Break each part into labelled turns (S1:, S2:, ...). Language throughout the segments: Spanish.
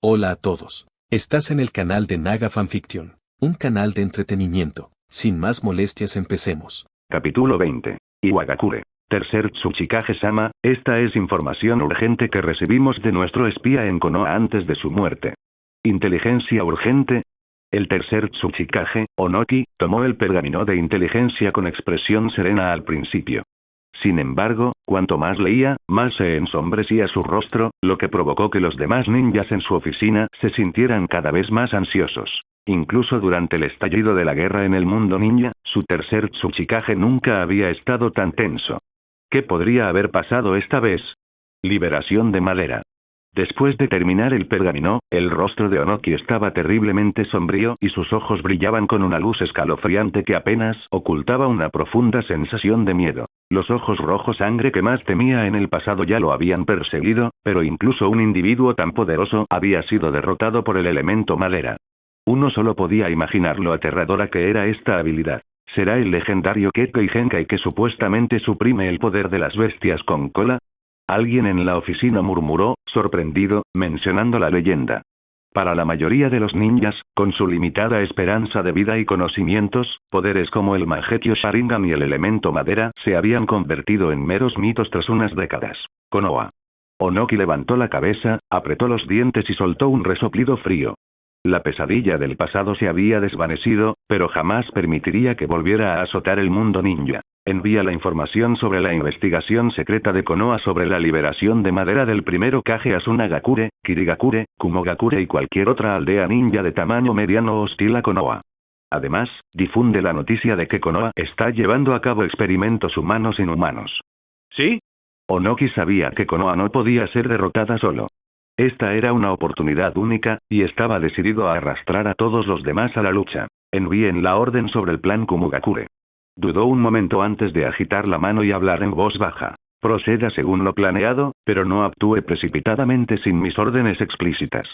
S1: Hola a todos. Estás en el canal de Naga Fanfiction, un canal de entretenimiento. Sin más molestias, empecemos.
S2: Capítulo 20. Iwagakure. Tercer Tsuchikage-sama, esta es información urgente que recibimos de nuestro espía en Konoha antes de su muerte. Inteligencia urgente. El tercer Tsuchikage, Onoki, tomó el pergamino de inteligencia con expresión serena al principio. Sin embargo, cuanto más leía, más se ensombrecía su rostro, lo que provocó que los demás ninjas en su oficina se sintieran cada vez más ansiosos. Incluso durante el estallido de la guerra en el mundo ninja, su tercer Tsuchikage nunca había estado tan tenso. ¿Qué podría haber pasado esta vez? Liberación de madera. Después de terminar el pergamino, el rostro de Onoki estaba terriblemente sombrío y sus ojos brillaban con una luz escalofriante que apenas ocultaba una profunda sensación de miedo. Los ojos rojos sangre que más temía en el pasado ya lo habían perseguido, pero incluso un individuo tan poderoso había sido derrotado por el elemento madera. Uno solo podía imaginar lo aterradora que era esta habilidad. ¿Será el legendario Kekkei Genkai que supuestamente suprime el poder de las bestias con cola? Alguien en la oficina murmuró, sorprendido, mencionando la leyenda. Para la mayoría de los ninjas, con su limitada esperanza de vida y conocimientos, poderes como el Mangekyo Sharingan y el elemento madera se habían convertido en meros mitos tras unas décadas. Konoha. Onoki levantó la cabeza, apretó los dientes y soltó un resoplido frío. La pesadilla del pasado se había desvanecido, pero jamás permitiría que volviera a azotar el mundo ninja. Envía la información sobre la investigación secreta de Konoha sobre la liberación de madera del primero Kage Asunagakure, Kirigakure, Kumogakure y cualquier otra aldea ninja de tamaño mediano hostil a Konoha. Además, difunde la noticia de que Konoha está llevando a cabo experimentos humanos-inhumanos. ¿Sí? Onoki sabía que Konoha no podía ser derrotada solo. Esta era una oportunidad única, y estaba decidido a arrastrar a todos los demás a la lucha. Envíen la orden sobre el plan Kumogakure. Dudó un momento antes de agitar la mano y hablar en voz baja. Proceda según lo planeado, pero no actúe precipitadamente sin mis órdenes explícitas.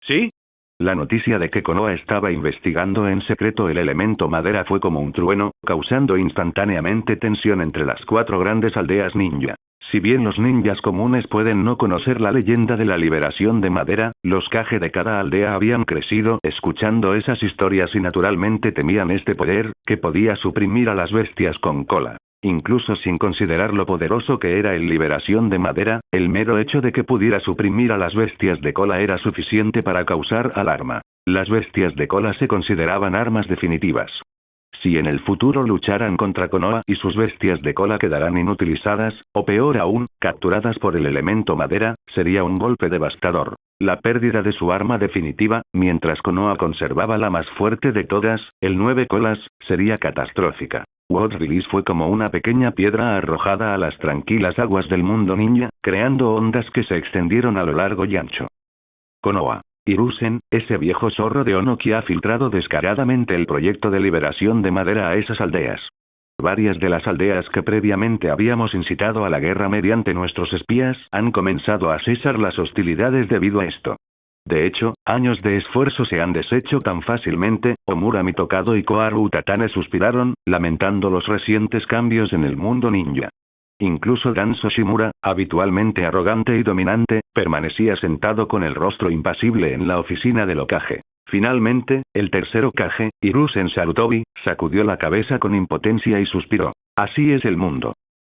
S2: ¿Sí? La noticia de que Konoha estaba investigando en secreto el elemento madera fue como un trueno, causando instantáneamente tensión entre las 4 grandes aldeas ninja. Si bien los ninjas comunes pueden no conocer la leyenda de la liberación de madera, los Kage de cada aldea habían crecido escuchando esas historias y naturalmente temían este poder, que podía suprimir a las bestias con cola. Incluso sin considerar lo poderoso que era el liberación de madera, el mero hecho de que pudiera suprimir a las bestias de cola era suficiente para causar alarma. Las bestias de cola se consideraban armas definitivas. Si en el futuro lucharan contra Konoha y sus bestias de cola quedarán inutilizadas, o peor aún, capturadas por el elemento madera, sería un golpe devastador. La pérdida de su arma definitiva, mientras Konoha conservaba la más fuerte de todas, el 9 colas, sería catastrófica. World Release fue como una pequeña piedra arrojada a las tranquilas aguas del mundo ninja, creando ondas que se extendieron a lo largo y ancho. Konoha. Hiruzen, ese viejo zorro de Onoki ha filtrado descaradamente el proyecto de liberación de madera a esas aldeas. Varias de las aldeas que previamente habíamos incitado a la guerra mediante nuestros espías han comenzado a cesar las hostilidades debido a esto. De hecho, años de esfuerzo se han deshecho tan fácilmente. Omura Mitokado y Koharu Utatane suspiraron, lamentando los recientes cambios en el mundo ninja. Incluso Danzo Shimura, habitualmente arrogante y dominante, permanecía sentado con el rostro impasible en la oficina del Hokage. Finalmente, el tercer Hokage, Hiruzen Sarutobi, sacudió la cabeza con impotencia y suspiró. Así es el mundo.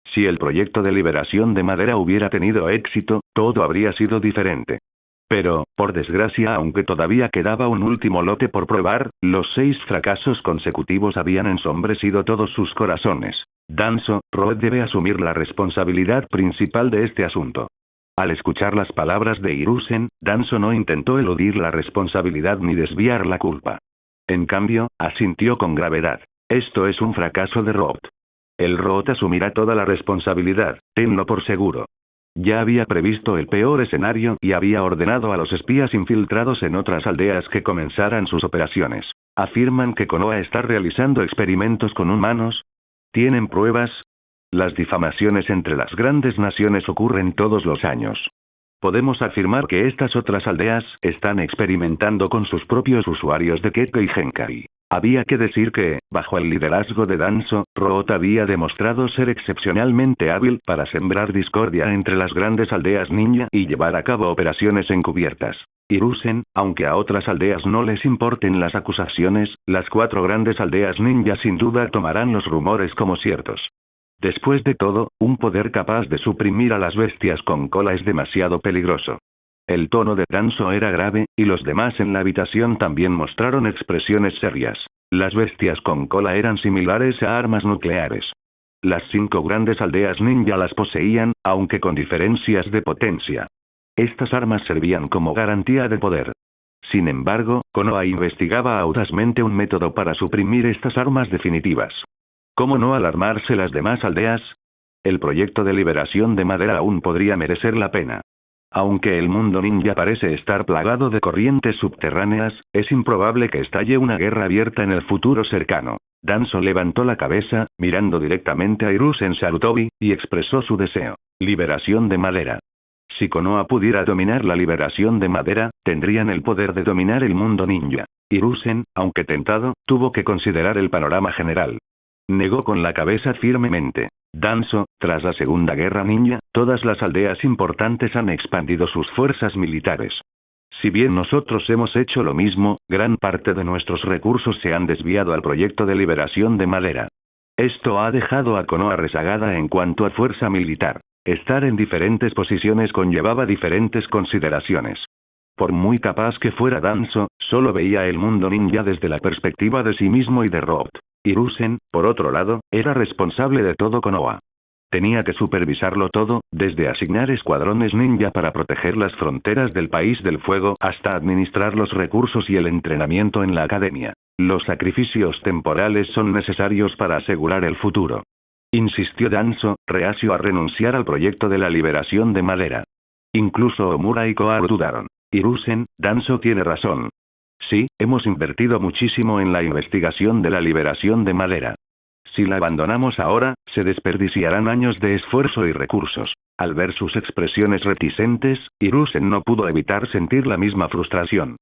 S2: Si el proyecto de liberación de madera hubiera tenido éxito, todo habría sido diferente. Pero, por desgracia, aunque todavía quedaba un último lote por probar, los 6 fracasos consecutivos habían ensombrecido todos sus corazones. Danzo, Roed debe asumir la responsabilidad principal de este asunto. Al escuchar las palabras de Hiruzen, Danzo no intentó eludir la responsabilidad ni desviar la culpa. En cambio, asintió con gravedad. Esto es un fracaso de Roed. El Roed asumirá toda la responsabilidad, tenlo por seguro. Ya había previsto el peor escenario y había ordenado a los espías infiltrados en otras aldeas que comenzaran sus operaciones. Afirman que Konoha está realizando experimentos con humanos. ¿Tienen pruebas? Las difamaciones entre las grandes naciones ocurren todos los años. Podemos afirmar que estas otras aldeas están experimentando con sus propios usuarios de Kekkei Genkai. Había que decir que, bajo el liderazgo de Danzo, Root había demostrado ser excepcionalmente hábil para sembrar discordia entre las grandes aldeas ninja y llevar a cabo operaciones encubiertas. Hiruzen, aunque a otras aldeas no les importen las acusaciones, las 4 grandes aldeas ninja sin duda tomarán los rumores como ciertos. Después de todo, un poder capaz de suprimir a las bestias con cola es demasiado peligroso. El tono de Danzo era grave, y los demás en la habitación también mostraron expresiones serias. Las bestias con cola eran similares a armas nucleares. Las 5 grandes aldeas ninja las poseían, aunque con diferencias de potencia. Estas armas servían como garantía de poder. Sin embargo, Konoha investigaba audazmente un método para suprimir estas armas definitivas. ¿Cómo no alarmarse las demás aldeas? El proyecto de liberación de madera aún podría merecer la pena. Aunque el mundo ninja parece estar plagado de corrientes subterráneas, es improbable que estalle una guerra abierta en el futuro cercano. Danzo levantó la cabeza, mirando directamente a Hiruzen Sarutobi, y expresó su deseo. Liberación de madera. Si Konoha pudiera dominar la liberación de madera, tendrían el poder de dominar el mundo ninja. Hiruzen, aunque tentado, tuvo que considerar el panorama general. Negó con la cabeza firmemente. Danzo, tras la Segunda Guerra Ninja, todas las aldeas importantes han expandido sus fuerzas militares. Si bien nosotros hemos hecho lo mismo, gran parte de nuestros recursos se han desviado al proyecto de liberación de madera. Esto ha dejado a Konoha rezagada en cuanto a fuerza militar. Estar en diferentes posiciones conllevaba diferentes consideraciones. Por muy capaz que fuera Danzo, solo veía el mundo ninja desde la perspectiva de sí mismo y de Rob. Hiruzen, por otro lado, era responsable de todo Konoha. Tenía que supervisarlo todo, desde asignar escuadrones ninja para proteger las fronteras del País del Fuego hasta administrar los recursos y el entrenamiento en la academia. Los sacrificios temporales son necesarios para asegurar el futuro. Insistió Danzo, reacio a renunciar al proyecto de la liberación de madera. Incluso Omura y Koharu dudaron. Hiruzen, Danzo tiene razón. Sí, hemos invertido muchísimo en la investigación de la liberación de madera. Si la abandonamos ahora, se desperdiciarán años de esfuerzo y recursos. Al ver sus expresiones reticentes, Hiruzen no pudo evitar sentir la misma frustración.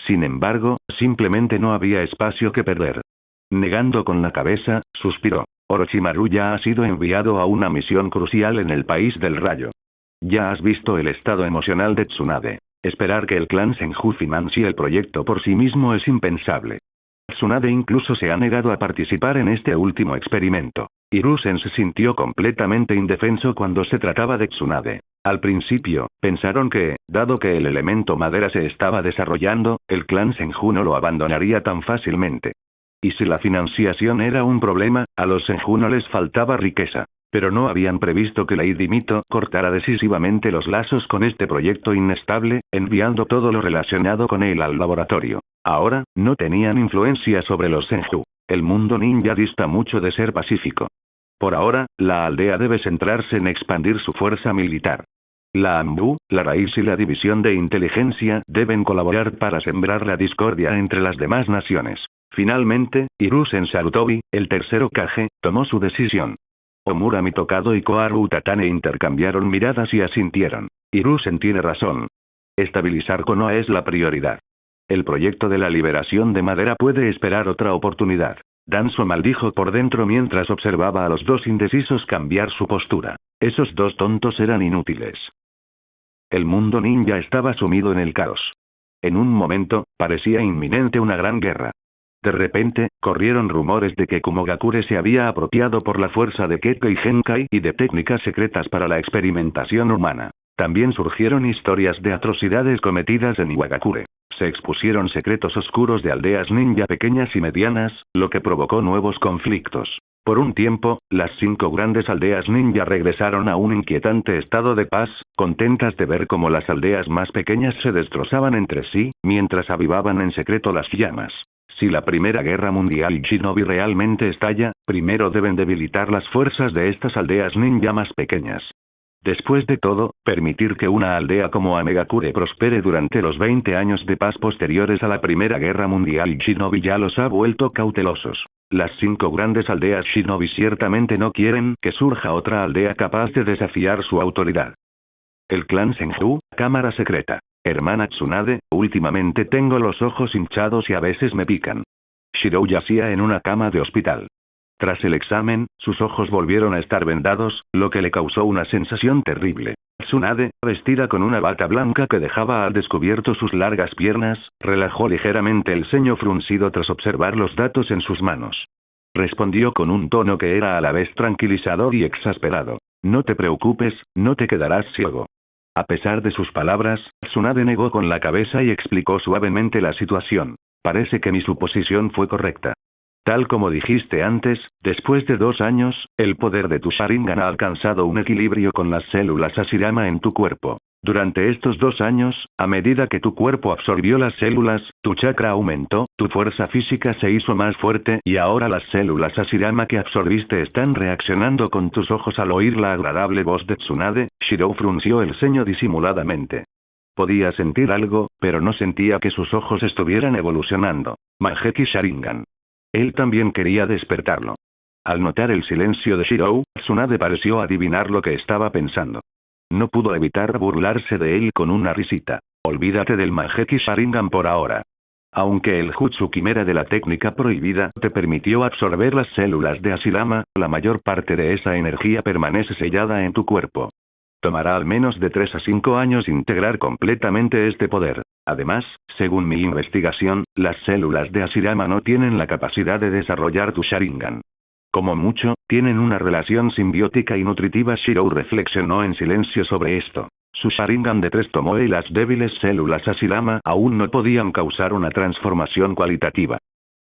S2: Sin embargo, simplemente no había espacio que perder. Negando con la cabeza, suspiró. Orochimaru ya ha sido enviado a una misión crucial en el País del Rayo. Ya has visto el estado emocional de Tsunade. Esperar que el clan Senju financie el proyecto por sí mismo es impensable. Tsunade incluso se ha negado a participar en este último experimento. Hiruzen se sintió completamente indefenso cuando se trataba de Tsunade. Al principio, pensaron que, dado que el elemento madera se estaba desarrollando, el clan Senju no lo abandonaría tan fácilmente. Y si la financiación era un problema, a los Senju no les faltaba riqueza. Pero no habían previsto que Lady Mito cortara decisivamente los lazos con este proyecto inestable, enviando todo lo relacionado con él al laboratorio. Ahora, no tenían influencia sobre los Senju. El mundo ninja dista mucho de ser pacífico. Por ahora, la aldea debe centrarse en expandir su fuerza militar. La AMBU, la raíz y la división de inteligencia deben colaborar para sembrar la discordia entre las demás naciones. Finalmente, Hiruzen Sarutobi, el tercer Hokage, tomó su decisión. Omura Mitokado y Koharu Utatane intercambiaron miradas y asintieron. Hiruzen tiene razón. Estabilizar Konoha es la prioridad. El proyecto de la liberación de madera puede esperar otra oportunidad. Danzo maldijo por dentro mientras observaba a los dos indecisos cambiar su postura. Esos dos tontos eran inútiles. El mundo ninja estaba sumido en el caos. En un momento, parecía inminente una gran guerra. De repente, corrieron rumores de que Kumogakure se había apropiado por la fuerza de Kekkei Genkai y de técnicas secretas para la experimentación humana. También surgieron historias de atrocidades cometidas en Iwagakure. Se expusieron secretos oscuros de aldeas ninja pequeñas y medianas, lo que provocó nuevos conflictos. Por un tiempo, las 5 grandes aldeas ninja regresaron a un inquietante estado de paz, contentas de ver cómo las aldeas más pequeñas se destrozaban entre sí, mientras avivaban en secreto las llamas. Si la Primera Guerra Mundial Shinobi realmente estalla, primero deben debilitar las fuerzas de estas aldeas ninja más pequeñas. Después de todo, permitir que una aldea como Amegakure prospere durante los 20 años de paz posteriores a la Primera Guerra Mundial Shinobi ya los ha vuelto cautelosos. Las 5 grandes aldeas Shinobi ciertamente no quieren que surja otra aldea capaz de desafiar su autoridad. El clan Senju, cámara secreta. Hermana Tsunade, últimamente tengo los ojos hinchados y a veces me pican. Shirou yacía en una cama de hospital. Tras el examen, sus ojos volvieron a estar vendados, lo que le causó una sensación terrible. Tsunade, vestida con una bata blanca que dejaba al descubierto sus largas piernas, relajó ligeramente el ceño fruncido tras observar los datos en sus manos. Respondió con un tono que era a la vez tranquilizador y exasperado. No te preocupes, no te quedarás ciego. A pesar de sus palabras, Tsunade negó con la cabeza y explicó suavemente la situación. Parece que mi suposición fue correcta. Tal como dijiste antes, después de 2 años, el poder de tu Sharingan ha alcanzado un equilibrio con las células Hashirama en tu cuerpo. Durante estos 2 años, a medida que tu cuerpo absorbió las células, tu chakra aumentó, tu fuerza física se hizo más fuerte y ahora las células Hashirama que absorbiste están reaccionando con tus ojos al oír la agradable voz de Tsunade. Shirou frunció el ceño disimuladamente. Podía sentir algo, pero no sentía que sus ojos estuvieran evolucionando. Mangekyou Sharingan. Él también quería despertarlo. Al notar el silencio de Shirou, Tsunade pareció adivinar lo que estaba pensando. No pudo evitar burlarse de él con una risita. Olvídate del Mangekyou Sharingan por ahora. Aunque el Jutsu Quimera de la técnica prohibida te permitió absorber las células de Hashirama, la mayor parte de esa energía permanece sellada en tu cuerpo. Tomará al menos de 3 a 5 años integrar completamente este poder. Además, según mi investigación, las células de Hashirama no tienen la capacidad de desarrollar tu Sharingan. Como mucho, tienen una relación simbiótica y nutritiva. Shirou reflexionó en silencio sobre esto. Su Sharingan de 3 Tomoe y las débiles células Hashirama aún no podían causar una transformación cualitativa.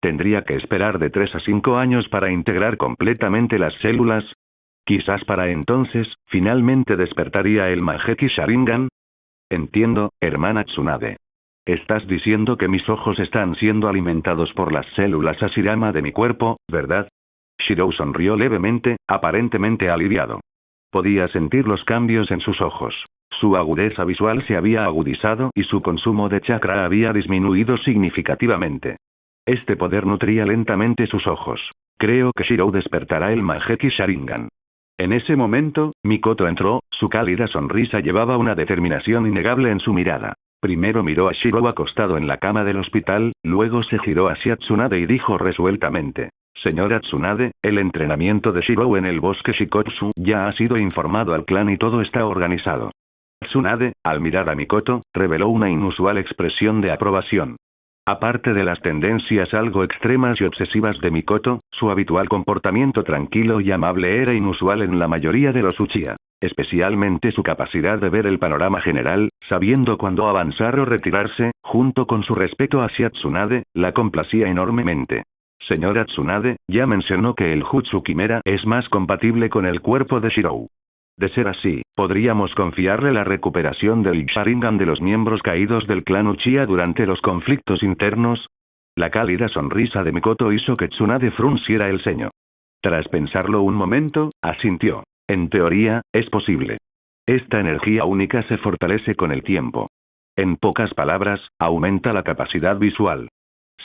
S2: Tendría que esperar de 3 a 5 años para integrar completamente las células. Quizás para entonces, finalmente despertaría el Mangekyou Sharingan. Entiendo, hermana Tsunade. Estás diciendo que mis ojos están siendo alimentados por las células Hashirama de mi cuerpo, ¿verdad? Shirou sonrió levemente, aparentemente aliviado. Podía sentir los cambios en sus ojos. Su agudeza visual se había agudizado y su consumo de chakra había disminuido significativamente. Este poder nutría lentamente sus ojos. Creo que Shirou despertará el Mangekyou Sharingan. En ese momento, Mikoto entró, su cálida sonrisa llevaba una determinación innegable en su mirada. Primero miró a Shirou acostado en la cama del hospital, luego se giró hacia Tsunade y dijo resueltamente. Señora Tsunade, el entrenamiento de Shirou en el bosque Shikotsu ya ha sido informado al clan y todo está organizado. Tsunade, al mirar a Mikoto, reveló una inusual expresión de aprobación. Aparte de las tendencias algo extremas y obsesivas de Mikoto, su habitual comportamiento tranquilo y amable era inusual en la mayoría de los Uchiha. Especialmente su capacidad de ver el panorama general, sabiendo cuándo avanzar o retirarse, junto con su respeto hacia Tsunade, la complacía enormemente. Señora Tsunade, ya mencionó que el Jutsu Quimera es más compatible con el cuerpo de Shirou. De ser así, podríamos confiarle la recuperación del Sharingan de los miembros caídos del clan Uchiha durante los conflictos internos. La cálida sonrisa de Mikoto hizo que Tsunade frunciera el ceño. Tras pensarlo un momento, asintió. En teoría, es posible. Esta energía única se fortalece con el tiempo. En pocas palabras, aumenta la capacidad visual.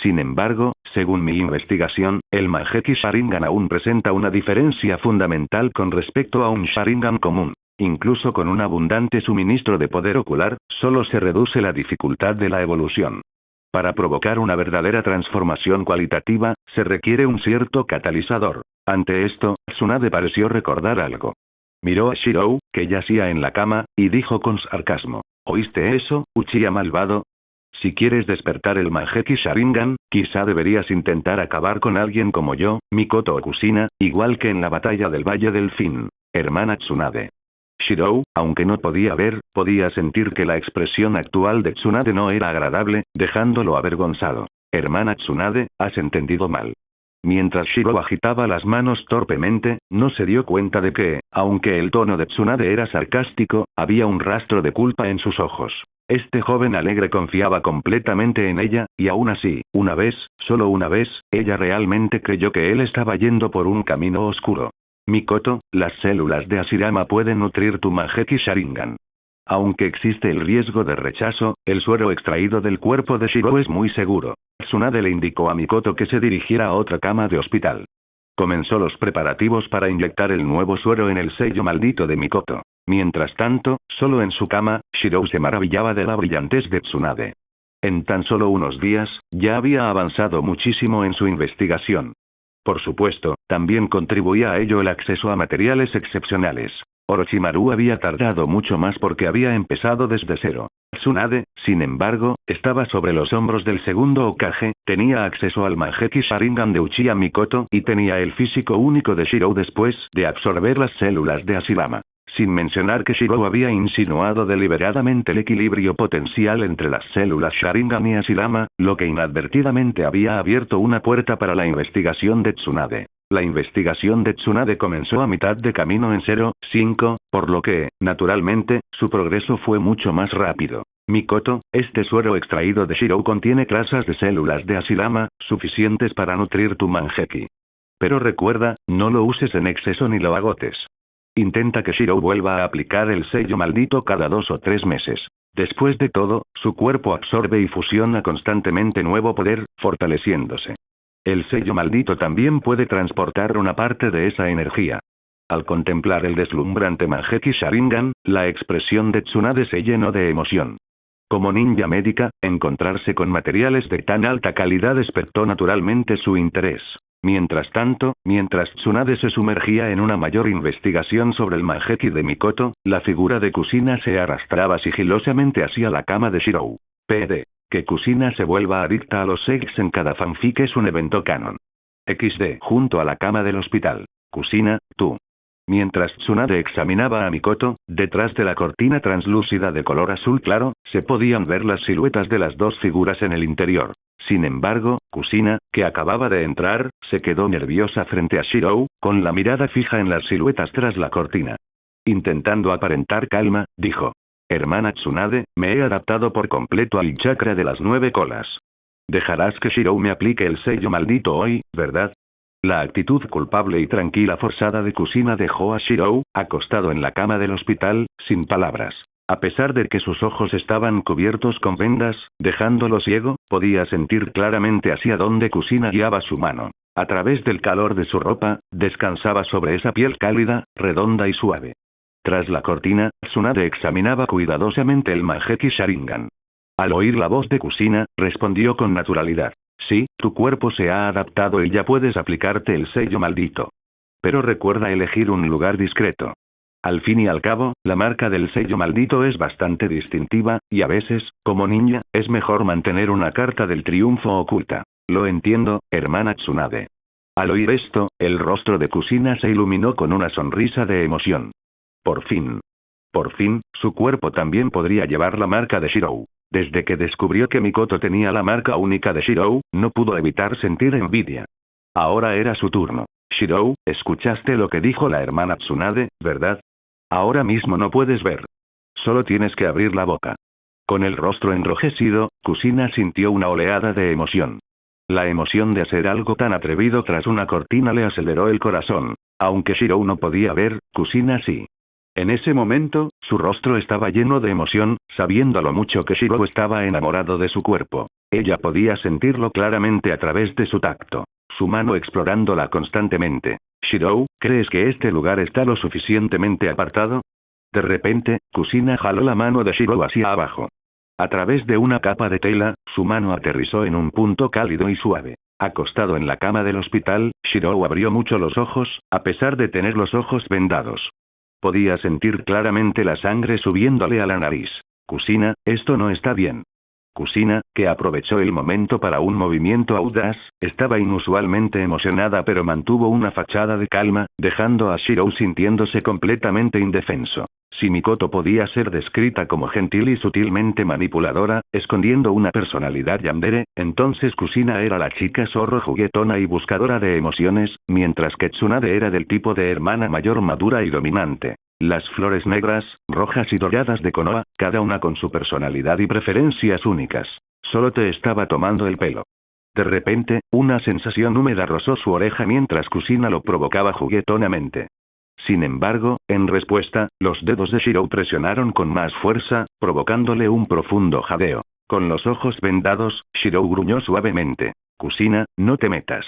S2: Sin embargo, según mi investigación, el Mangekyou Sharingan aún presenta una diferencia fundamental con respecto a un Sharingan común. Incluso con un abundante suministro de poder ocular, solo se reduce la dificultad de la evolución. Para provocar una verdadera transformación cualitativa, se requiere un cierto catalizador. Ante esto, Tsunade pareció recordar algo. Miró a Shirou, que yacía en la cama, y dijo con sarcasmo. ¿Oíste eso, Uchiha malvado? Si quieres despertar el Mangekyou Sharingan, quizá deberías intentar acabar con alguien como yo, Mikoto Okusina, igual que en la batalla del Valle del Fin. Hermana Tsunade. Shirou, aunque no podía ver, podía sentir que la expresión actual de Tsunade no era agradable, dejándolo avergonzado. Hermana Tsunade, has entendido mal. Mientras Shirou agitaba las manos torpemente, no se dio cuenta de que, aunque el tono de Tsunade era sarcástico, había un rastro de culpa en sus ojos. Este joven alegre confiaba completamente en ella, y aún así, una vez, solo una vez, ella realmente creyó que él estaba yendo por un camino oscuro. Mikoto, las células de Hashirama pueden nutrir tu Mangekyou Sharingan. Aunque existe el riesgo de rechazo, el suero extraído del cuerpo de Shirou es muy seguro. Tsunade le indicó a Mikoto que se dirigiera a otra cama de hospital. Comenzó los preparativos para inyectar el nuevo suero en el sello maldito de Mikoto. Mientras tanto, solo en su cama, Shirou se maravillaba de la brillantez de Tsunade. En tan solo unos días, ya había avanzado muchísimo en su investigación. Por supuesto, también contribuía a ello el acceso a materiales excepcionales. Orochimaru había tardado mucho más porque había empezado desde cero. Tsunade, sin embargo, estaba sobre los hombros del segundo Hokage, tenía acceso al Mangekyou Sharingan de Uchiha Mikoto y tenía el físico único de Shirou después de absorber las células de Hashirama. Sin mencionar que Shirou había insinuado deliberadamente el equilibrio potencial entre las células Sharingan y Hashirama, lo que inadvertidamente había abierto una puerta para la investigación de Tsunade. La investigación de Tsunade comenzó a mitad de camino en 0,5, por lo que, naturalmente, su progreso fue mucho más rápido. Mikoto, este suero extraído de Shirou contiene trazas de células de Hashirama, suficientes para nutrir tu Mangekyou. Pero recuerda, no lo uses en exceso ni lo agotes. Intenta que Shirou vuelva a aplicar el sello maldito cada 2 o 3 meses. Después de todo, su cuerpo absorbe y fusiona constantemente nuevo poder, fortaleciéndose. El sello maldito también puede transportar una parte de esa energía. Al contemplar el deslumbrante Mangekyou Sharingan, la expresión de Tsunade se llenó de emoción. Como ninja médica, encontrarse con materiales de tan alta calidad despertó naturalmente su interés. Mientras tanto, mientras Tsunade se sumergía en una mayor investigación sobre el Mangekyou de Mikoto, la figura de Kushina se arrastraba sigilosamente hacia la cama de Shirou. PD. Que Kushina se vuelva adicta a los sex en cada fanfic es un evento canon. XD. Junto a la cama del hospital. Kushina, tú. Mientras Tsunade examinaba a Mikoto, detrás de la cortina translúcida de color azul claro, se podían ver las siluetas de las dos figuras en el interior. Sin embargo, Kushina, que acababa de entrar, se quedó nerviosa frente a Shirou, con la mirada fija en las siluetas tras la cortina. Intentando aparentar calma, dijo: Hermana Tsunade, me he adaptado por completo al chakra de las 9 colas. Dejarás que Shirou me aplique el sello maldito hoy, ¿verdad? La actitud culpable y tranquila forzada de Kushina dejó a Shirou, acostado en la cama del hospital, sin palabras. A pesar de que sus ojos estaban cubiertos con vendas, dejándolo ciego, podía sentir claramente hacia dónde Kushina guiaba su mano. A través del calor de su ropa, descansaba sobre esa piel cálida, redonda y suave. Tras la cortina, Tsunade examinaba cuidadosamente el Mangekyou Sharingan. Al oír la voz de Kushina, respondió con naturalidad: sí, tu cuerpo se ha adaptado y ya puedes aplicarte el sello maldito. Pero recuerda elegir un lugar discreto. Al fin y al cabo, la marca del sello maldito es bastante distintiva, y a veces, como ninja, es mejor mantener una carta del triunfo oculta. Lo entiendo, hermana Tsunade. Al oír esto, el rostro de Kushina se iluminó con una sonrisa de emoción. Por fin. Por fin, su cuerpo también podría llevar la marca de Shirou. Desde que descubrió que Mikoto tenía la marca única de Shirou, no pudo evitar sentir envidia. Ahora era su turno. Shirou, escuchaste lo que dijo la hermana Tsunade, ¿verdad? Ahora mismo no puedes ver. Solo tienes que abrir la boca. Con el rostro enrojecido, Kushina sintió una oleada de emoción. La emoción de hacer algo tan atrevido tras una cortina le aceleró el corazón. Aunque Shirou no podía ver, Kushina sí. En ese momento, su rostro estaba lleno de emoción, sabiendo lo mucho que Shirou estaba enamorado de su cuerpo. Ella podía sentirlo claramente a través de su tacto. Su mano explorándola constantemente. Shirou, ¿crees que este lugar está lo suficientemente apartado? De repente, Kushina jaló la mano de Shirou hacia abajo. A través de una capa de tela, su mano aterrizó en un punto cálido y suave. Acostado en la cama del hospital, Shirou abrió mucho los ojos, a pesar de tener los ojos vendados. Podía sentir claramente la sangre subiéndole a la nariz. Kushina, esto no está bien. Kushina, que aprovechó el momento para un movimiento audaz, estaba inusualmente emocionada pero mantuvo una fachada de calma, dejando a Shirou sintiéndose completamente indefenso. Si Mikoto podía ser descrita como gentil y sutilmente manipuladora, escondiendo una personalidad yandere, entonces Kushina era la chica zorro juguetona y buscadora de emociones, mientras que Tsunade era del tipo de hermana mayor madura y dominante. Las flores negras, rojas y doradas de Konoha, cada una con su personalidad y preferencias únicas. Solo te estaba tomando el pelo. De repente, una sensación húmeda rozó su oreja mientras Kushina lo provocaba juguetonamente. Sin embargo, en respuesta, los dedos de Shirou presionaron con más fuerza, provocándole un profundo jadeo. Con los ojos vendados, Shirou gruñó suavemente. Kushina, no te metas.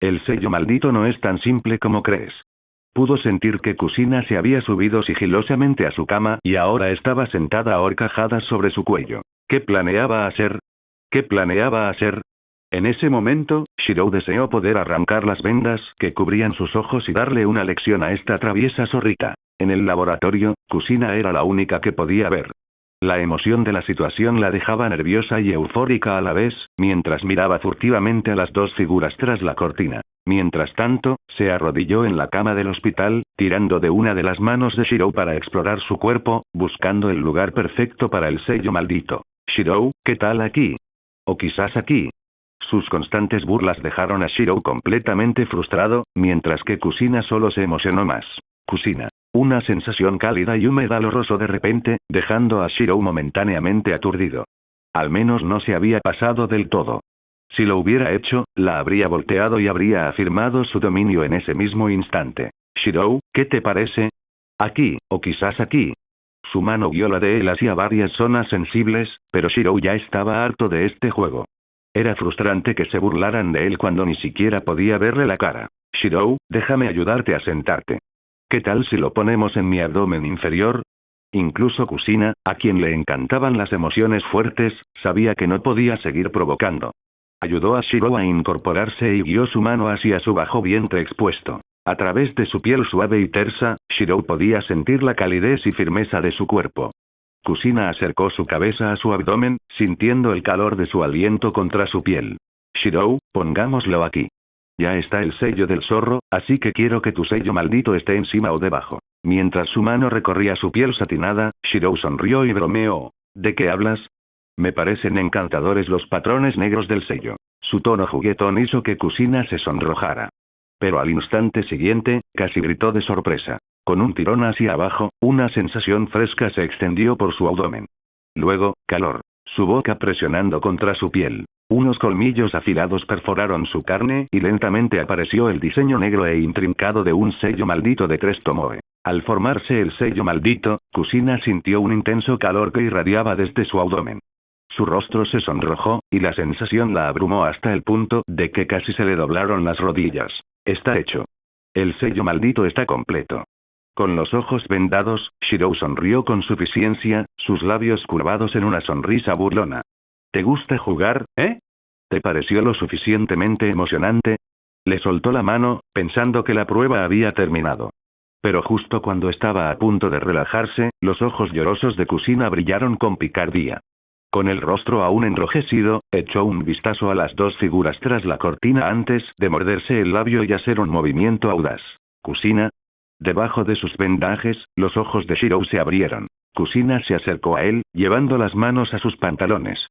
S2: El sello maldito no es tan simple como crees. Pudo sentir que Kushina se había subido sigilosamente a su cama y ahora estaba sentada a horcajadas sobre su cuello. ¿Qué planeaba hacer? ¿Qué planeaba hacer? En ese momento, Shirou deseó poder arrancar las vendas que cubrían sus ojos y darle una lección a esta traviesa zorrita. En el laboratorio, Kusina era la única que podía ver. La emoción de la situación la dejaba nerviosa y eufórica a la vez, mientras miraba furtivamente a las dos figuras tras la cortina. Mientras tanto, se arrodilló en la cama del hospital, tirando de una de las manos de Shirou para explorar su cuerpo, buscando el lugar perfecto para el sello maldito. Shirou, ¿qué tal aquí? O quizás aquí. Sus constantes burlas dejaron a Shirou completamente frustrado, mientras que Kusina solo se emocionó más. Kusina. Una sensación cálida y húmeda lo rozó de repente, dejando a Shirou momentáneamente aturdido. Al menos no se había pasado del todo. Si lo hubiera hecho, la habría volteado y habría afirmado su dominio en ese mismo instante. Shirou, ¿qué te parece? Aquí, o quizás aquí. Su mano guió la de él hacia varias zonas sensibles, pero Shirou ya estaba harto de este juego. Era frustrante que se burlaran de él cuando ni siquiera podía verle la cara. Shirou, déjame ayudarte a sentarte. ¿Qué tal si lo ponemos en mi abdomen inferior? Incluso Kusina, a quien le encantaban las emociones fuertes, sabía que no podía seguir provocando. Ayudó a Shirou a incorporarse y guió su mano hacia su bajo vientre expuesto. A través de su piel suave y tersa, Shirou podía sentir la calidez y firmeza de su cuerpo. Kusina acercó su cabeza a su abdomen, sintiendo el calor de su aliento contra su piel. Shirou, pongámoslo aquí. Ya está el sello del zorro, así que quiero que tu sello maldito esté encima o debajo. Mientras su mano recorría su piel satinada, Shirou sonrió y bromeó. ¿De qué hablas? Me parecen encantadores los patrones negros del sello. Su tono juguetón hizo que Kusina se sonrojara. Pero al instante siguiente, casi gritó de sorpresa. Con un tirón hacia abajo, una sensación fresca se extendió por su abdomen. Luego, calor. Su boca presionando contra su piel. Unos colmillos afilados perforaron su carne y lentamente apareció el diseño negro e intrincado de un sello maldito de 3 tomoe. Al formarse el sello maldito, Kusina sintió un intenso calor que irradiaba desde su abdomen. Su rostro se sonrojó, y la sensación la abrumó hasta el punto de que casi se le doblaron las rodillas. Está hecho. El sello maldito está completo. Con los ojos vendados, Shirou sonrió con suficiencia, sus labios curvados en una sonrisa burlona. ¿Te gusta jugar, eh? ¿Te pareció lo suficientemente emocionante? Le soltó la mano, pensando que la prueba había terminado. Pero justo cuando estaba a punto de relajarse, los ojos llorosos de Kusina brillaron con picardía. Con el rostro aún enrojecido, echó un vistazo a las dos figuras tras la cortina antes de morderse el labio y hacer un movimiento audaz. Kusina. Debajo de sus vendajes, los ojos de Shirou se abrieron. Kusina se acercó a él, llevando las manos a sus pantalones.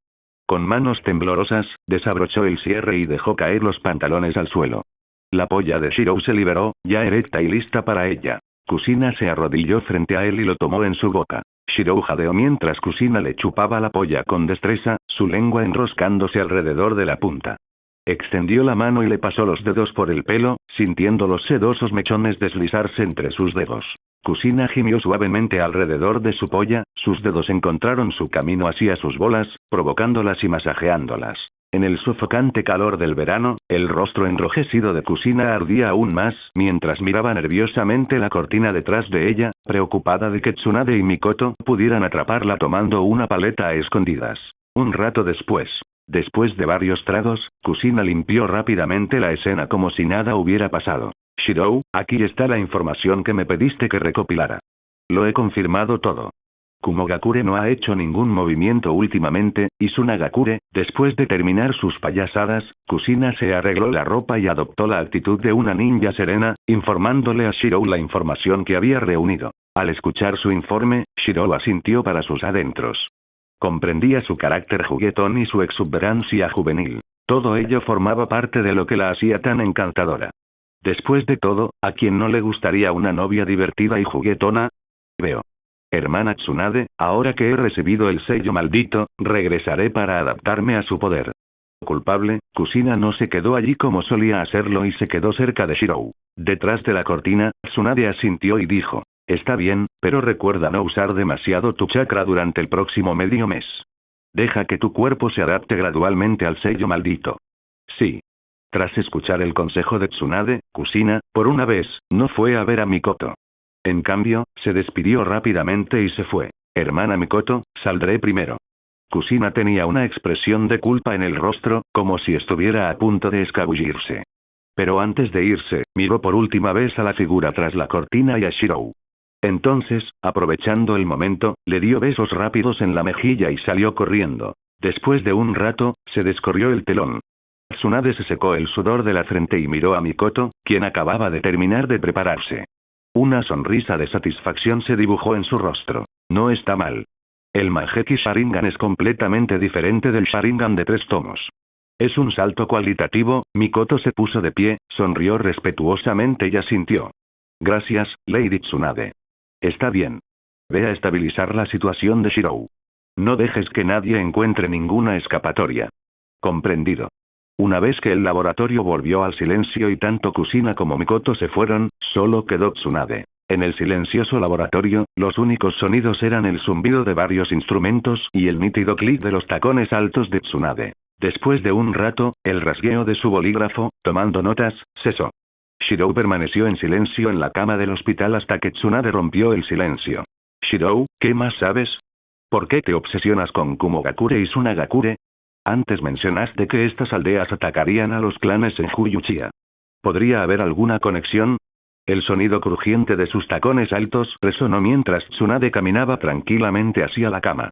S2: Con manos temblorosas, desabrochó el cierre y dejó caer los pantalones al suelo. La polla de Shirou se liberó, ya erecta y lista para ella. Kusina se arrodilló frente a él y lo tomó en su boca. Shirou jadeó mientras Kusina le chupaba la polla con destreza, su lengua enroscándose alrededor de la punta. Extendió la mano y le pasó los dedos por el pelo, sintiendo los sedosos mechones deslizarse entre sus dedos. Kusina gimió suavemente alrededor de su polla, sus dedos encontraron su camino hacia sus bolas, provocándolas y masajeándolas. En el sofocante calor del verano, el rostro enrojecido de Kusina ardía aún más, mientras miraba nerviosamente la cortina detrás de ella, preocupada de que Tsunade y Mikoto pudieran atraparla tomando una paleta a escondidas. Un rato después de varios tragos, Kusina limpió rápidamente la escena como si nada hubiera pasado. Shirou, aquí está la información que me pediste que recopilara. Lo he confirmado todo. Kumogakure no ha hecho ningún movimiento últimamente, y Tsunagakure, después de terminar sus payasadas, Kusina se arregló la ropa y adoptó la actitud de una ninja serena, informándole a Shirou la información que había reunido. Al escuchar su informe, Shirou asintió para sus adentros. Comprendía su carácter juguetón y su exuberancia juvenil. Todo ello formaba parte de lo que la hacía tan encantadora. Después de todo, ¿a quién no le gustaría una novia divertida y juguetona? Veo. Hermana Tsunade, ahora que he recibido el sello maldito, regresaré para adaptarme a su poder. Culpable, Kusina no se quedó allí como solía hacerlo y se quedó cerca de Shirou. Detrás de la cortina, Tsunade asintió y dijo. Está bien, pero recuerda no usar demasiado tu chakra durante el próximo medio mes. Deja que tu cuerpo se adapte gradualmente al sello maldito. Sí. Tras escuchar el consejo de Tsunade, Kusina, por una vez, no fue a ver a Mikoto. En cambio, se despidió rápidamente y se fue. Hermana Mikoto, saldré primero. Kusina tenía una expresión de culpa en el rostro, como si estuviera a punto de escabullirse. Pero antes de irse, miró por última vez a la figura tras la cortina y a Shirou. Entonces, aprovechando el momento, le dio besos rápidos en la mejilla y salió corriendo. Después de un rato, se descorrió el telón. Tsunade se secó el sudor de la frente y miró a Mikoto, quien acababa de terminar de prepararse. Una sonrisa de satisfacción se dibujó en su rostro. No está mal. El Mangekyou Sharingan es completamente diferente del Sharingan de 3 tomos. Es un salto cualitativo. Mikoto se puso de pie, sonrió respetuosamente y asintió. Gracias, Lady Tsunade. Está bien. Ve a estabilizar la situación de Shirou. No dejes que nadie encuentre ninguna escapatoria. Comprendido. Una vez que el laboratorio volvió al silencio y tanto Kusina como Mikoto se fueron, solo quedó Tsunade. En el silencioso laboratorio, los únicos sonidos eran el zumbido de varios instrumentos y el nítido clic de los tacones altos de Tsunade. Después de un rato, el rasgueo de su bolígrafo, tomando notas, cesó. Shirou permaneció en silencio en la cama del hospital hasta que Tsunade rompió el silencio. Shirou, ¿qué más sabes? ¿Por qué te obsesionas con Kumogakure y Tsunagakure? Antes mencionaste que estas aldeas atacarían a los clanes en Fuyuchiya. ¿Podría haber alguna conexión? El sonido crujiente de sus tacones altos resonó mientras Tsunade caminaba tranquilamente hacia la cama.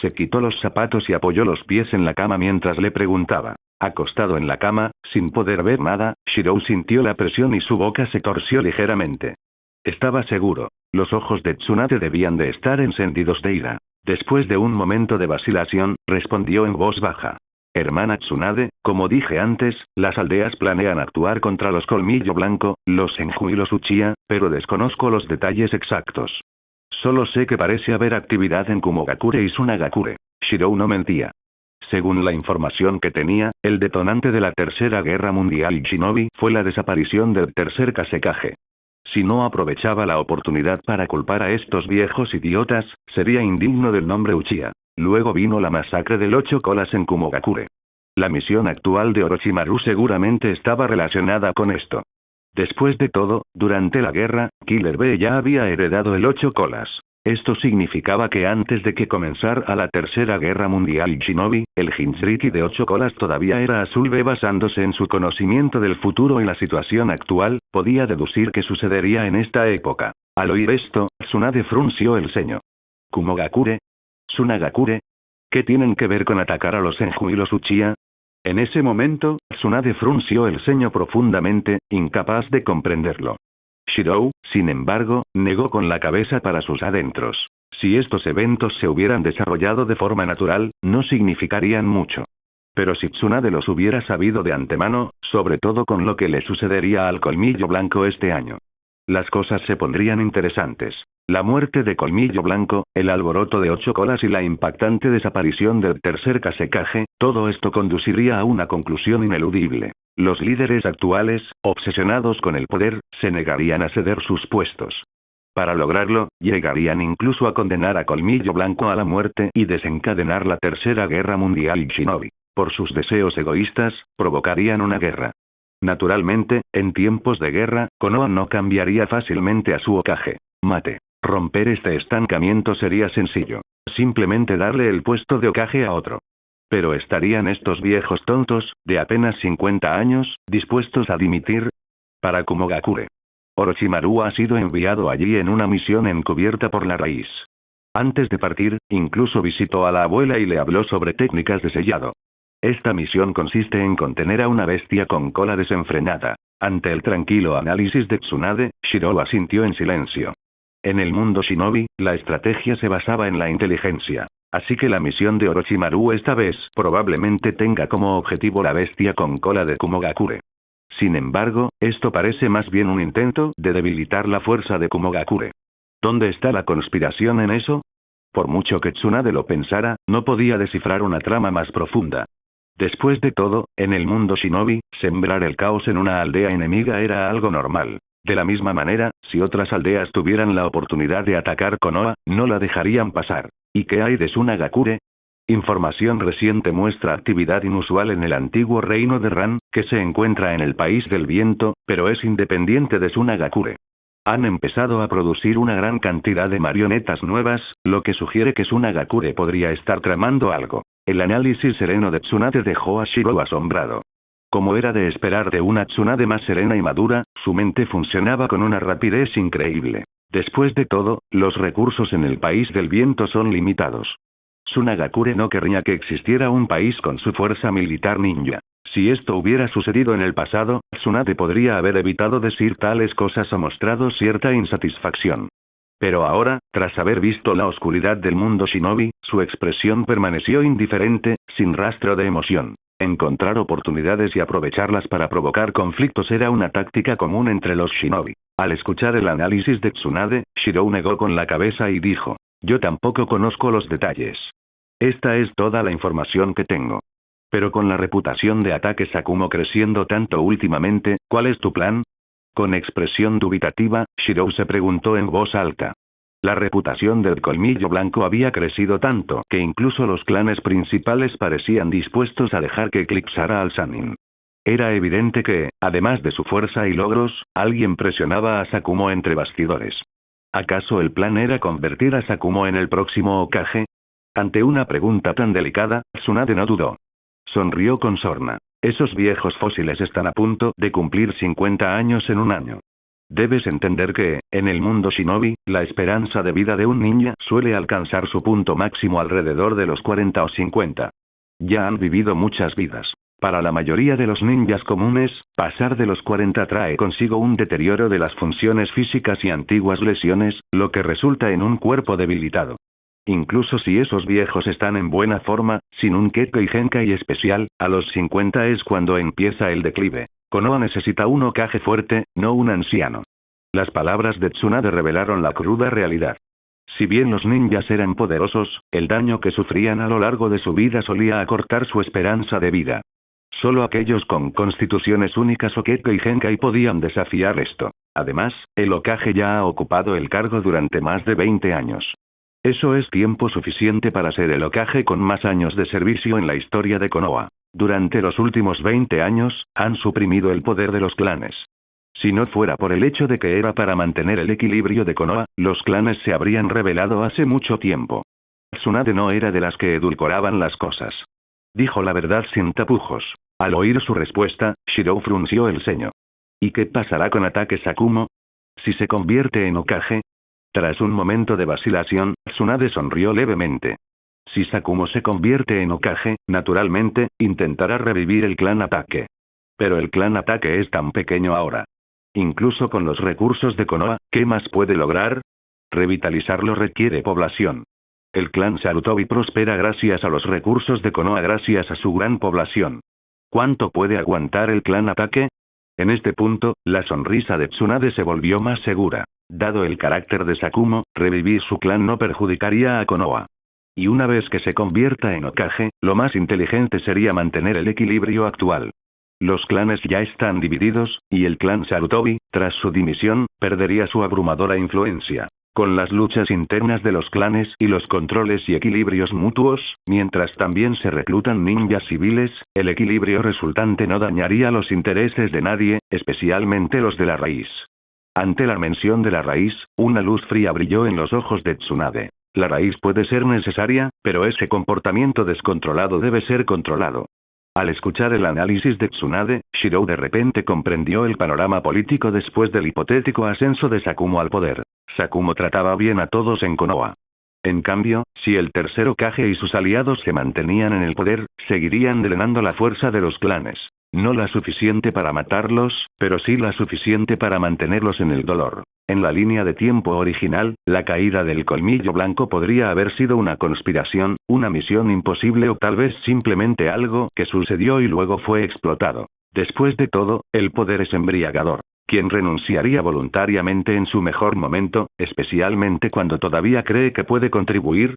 S2: Se quitó los zapatos y apoyó los pies en la cama mientras le preguntaba. Acostado en la cama, sin poder ver nada, Shirou sintió la presión y su boca se torció ligeramente. Estaba seguro. Los ojos de Tsunade debían de estar encendidos de ira. Después de un momento de vacilación, respondió en voz baja. Hermana Tsunade, como dije antes, las aldeas planean actuar contra los Colmillo Blanco, los Senju y los Uchiha, pero desconozco los detalles exactos. Solo sé que parece haber actividad en Kumogakure y Tsunagakure. Shirou no mentía. Según la información que tenía, el detonante de la Tercera Guerra Mundial Shinobi fue la desaparición del tercer Kazekage. Si no aprovechaba la oportunidad para culpar a estos viejos idiotas, sería indigno del nombre Uchiha. Luego vino la masacre del 8 colas en Kumogakure. La misión actual de Orochimaru seguramente estaba relacionada con esto. Después de todo, durante la guerra, Killer Bee ya había heredado el 8 colas. Esto significaba que antes de que comenzara la Tercera Guerra Mundial Shinobi, el Jinchuriki de 8 colas todavía era azul. B basándose en su conocimiento del futuro y la situación actual, podía deducir qué sucedería en esta época. Al oír esto, Tsunade frunció el ceño. ¿Kumogakure? ¿Tsunagakure? ¿Qué tienen que ver con atacar a los Senju y los Uchiha? En ese momento, Tsunade frunció el ceño profundamente, incapaz de comprenderlo. Shirou, sin embargo, negó con la cabeza para sus adentros. Si estos eventos se hubieran desarrollado de forma natural, no significarían mucho. Pero si Tsunade los hubiera sabido de antemano, sobre todo con lo que le sucedería al Colmillo Blanco este año, las cosas se pondrían interesantes. La muerte de Colmillo Blanco, el alboroto de 8 colas y la impactante desaparición del tercer Kazekage, todo esto conduciría a una conclusión ineludible. Los líderes actuales, obsesionados con el poder, se negarían a ceder sus puestos. Para lograrlo, llegarían incluso a condenar a Colmillo Blanco a la muerte y desencadenar la Tercera Guerra Mundial Shinobi. Por sus deseos egoístas, provocarían una guerra. Naturalmente, en tiempos de guerra, Konoha no cambiaría fácilmente a su Hokage. Mate. Romper este estancamiento sería sencillo. Simplemente darle el puesto de Hokage a otro. Pero ¿estarían estos viejos tontos, de apenas 50 años, dispuestos a dimitir? Para Kumogakure. Orochimaru ha sido enviado allí en una misión encubierta por la raíz. Antes de partir, incluso visitó a la abuela y le habló sobre técnicas de sellado. Esta misión consiste en contener a una bestia con cola desenfrenada. Ante el tranquilo análisis de Tsunade, Shirou asintió en silencio. En el mundo shinobi, la estrategia se basaba en la inteligencia. Así que la misión de Orochimaru esta vez probablemente tenga como objetivo la bestia con cola de Kumogakure. Sin embargo, esto parece más bien un intento de debilitar la fuerza de Kumogakure. ¿Dónde está la conspiración en eso? Por mucho que Tsunade lo pensara, no podía descifrar una trama más profunda. Después de todo, en el mundo shinobi, sembrar el caos en una aldea enemiga era algo normal. De la misma manera, si otras aldeas tuvieran la oportunidad de atacar Konoha, no la dejarían pasar. ¿Y qué hay de Tsunagakure? Información reciente muestra actividad inusual en el antiguo reino de Ran, que se encuentra en el país del viento, pero es independiente de Tsunagakure. Han empezado a producir una gran cantidad de marionetas nuevas, lo que sugiere que Tsunagakure podría estar tramando algo. El análisis sereno de Tsunade dejó a Shirou asombrado. Como era de esperar de una Tsunade más serena y madura, su mente funcionaba con una rapidez increíble. Después de todo, los recursos en el país del viento son limitados. Tsunagakure no querría que existiera un país con su fuerza militar ninja. Si esto hubiera sucedido en el pasado, Tsunade podría haber evitado decir tales cosas o mostrado cierta insatisfacción. Pero ahora, tras haber visto la oscuridad del mundo shinobi, su expresión permaneció indiferente, sin rastro de emoción. Encontrar oportunidades y aprovecharlas para provocar conflictos era una táctica común entre los shinobi. Al escuchar el análisis de Tsunade, Shirou negó con la cabeza y dijo: yo tampoco conozco los detalles. Esta es toda la información que tengo. Pero con la reputación de Ataque Sakumo creciendo tanto últimamente, ¿cuál es tu plan? Con expresión dubitativa, Shirou se preguntó en voz alta. La reputación del colmillo blanco había crecido tanto que incluso los clanes principales parecían dispuestos a dejar que eclipsara al Sannin. Era evidente que, además de su fuerza y logros, alguien presionaba a Sakumo entre bastidores. ¿Acaso el plan era convertir a Sakumo en el próximo Hokage? Ante una pregunta tan delicada, Tsunade no dudó. Sonrió con sorna. Esos viejos fósiles están a punto de cumplir 50 años en un año. Debes entender que, en el mundo shinobi, la esperanza de vida de un ninja suele alcanzar su punto máximo alrededor de los 40 o 50. Ya han vivido muchas vidas. Para la mayoría de los ninjas comunes, pasar de los 40 trae consigo un deterioro de las funciones físicas y antiguas lesiones, lo que resulta en un cuerpo debilitado. Incluso si esos viejos están en buena forma, sin un Kekkei Genkai especial, a los 50 es cuando empieza el declive. Konoha necesita un Hokage fuerte, no un anciano. Las palabras de Tsunade revelaron la cruda realidad. Si bien los ninjas eran poderosos, el daño que sufrían a lo largo de su vida solía acortar su esperanza de vida. Solo aquellos con constituciones únicas o Kekkei Genkai podían desafiar esto. Además, el Hokage ya ha ocupado el cargo durante más de 20 años. Eso es tiempo suficiente para ser el Hokage con más años de servicio en la historia de Konoha. Durante los últimos 20 años, han suprimido el poder de los clanes. Si no fuera por el hecho de que era para mantener el equilibrio de Konoha, los clanes se habrían rebelado hace mucho tiempo. Tsunade no era de las que edulcoraban las cosas. Dijo la verdad sin tapujos. Al oír su respuesta, Shirou frunció el ceño. ¿Y qué pasará con Ataque Sakumo? Si se convierte en Hokage. Tras un momento de vacilación, Tsunade sonrió levemente. Si Sakumo se convierte en Hokage, naturalmente, intentará revivir el clan Ataque. Pero el clan Ataque es tan pequeño ahora. Incluso con los recursos de Konoha, ¿qué más puede lograr? Revitalizarlo requiere población. El clan Sarutobi prospera gracias a los recursos de Konoha gracias a su gran población. ¿Cuánto puede aguantar el clan Ataque? En este punto, la sonrisa de Tsunade se volvió más segura. Dado el carácter de Sakumo, revivir su clan no perjudicaría a Konoha. Y una vez que se convierta en Hokage, lo más inteligente sería mantener el equilibrio actual. Los clanes ya están divididos, y el clan Sarutobi, tras su dimisión, perdería su abrumadora influencia. Con las luchas internas de los clanes y los controles y equilibrios mutuos, mientras también se reclutan ninjas civiles, el equilibrio resultante no dañaría los intereses de nadie, especialmente los de la raíz. Ante la mención de la raíz, una luz fría brilló en los ojos de Tsunade. La raíz puede ser necesaria, pero ese comportamiento descontrolado debe ser controlado. Al escuchar el análisis de Tsunade, Shirou de repente comprendió el panorama político después del hipotético ascenso de Sakumo al poder. Sakumo trataba bien a todos en Konoha. En cambio, si el tercer Hokage y sus aliados se mantenían en el poder, seguirían drenando la fuerza de los clanes. No la suficiente para matarlos, pero sí la suficiente para mantenerlos en el dolor. En la línea de tiempo original, la caída del colmillo blanco podría haber sido una conspiración, una misión imposible o tal vez simplemente algo que sucedió y luego fue explotado. Después de todo, el poder es embriagador. ¿Quién renunciaría voluntariamente en su mejor momento, especialmente cuando todavía cree que puede contribuir?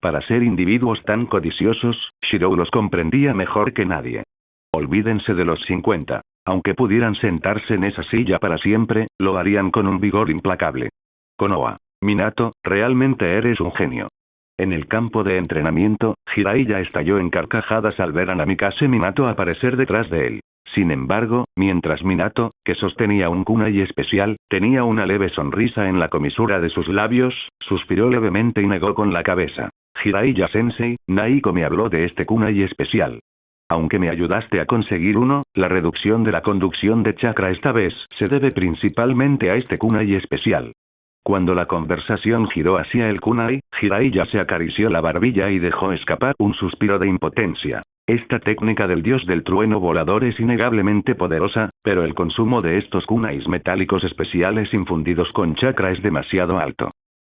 S2: Para ser individuos tan codiciosos, Shirou los comprendía mejor que nadie. Olvídense de los 50. Aunque pudieran sentarse en esa silla para siempre, lo harían con un vigor implacable. Konoha. Minato, realmente eres un genio. En el campo de entrenamiento, Jiraiya estalló en carcajadas al ver a Namikaze Minato aparecer detrás de él. Sin embargo, mientras Minato, que sostenía un kunai especial, tenía una leve sonrisa en la comisura de sus labios, suspiró levemente y negó con la cabeza. Jiraiya-sensei, Naiko me habló de este kunai especial. Aunque me ayudaste a conseguir uno, la reducción de la conducción de chakra esta vez se debe principalmente a este kunai especial. Cuando la conversación giró hacia el kunai, Jiraiya se acarició la barbilla y dejó escapar un suspiro de impotencia. Esta técnica del dios del trueno volador es innegablemente poderosa, pero el consumo de estos kunais metálicos especiales infundidos con chakra es demasiado alto.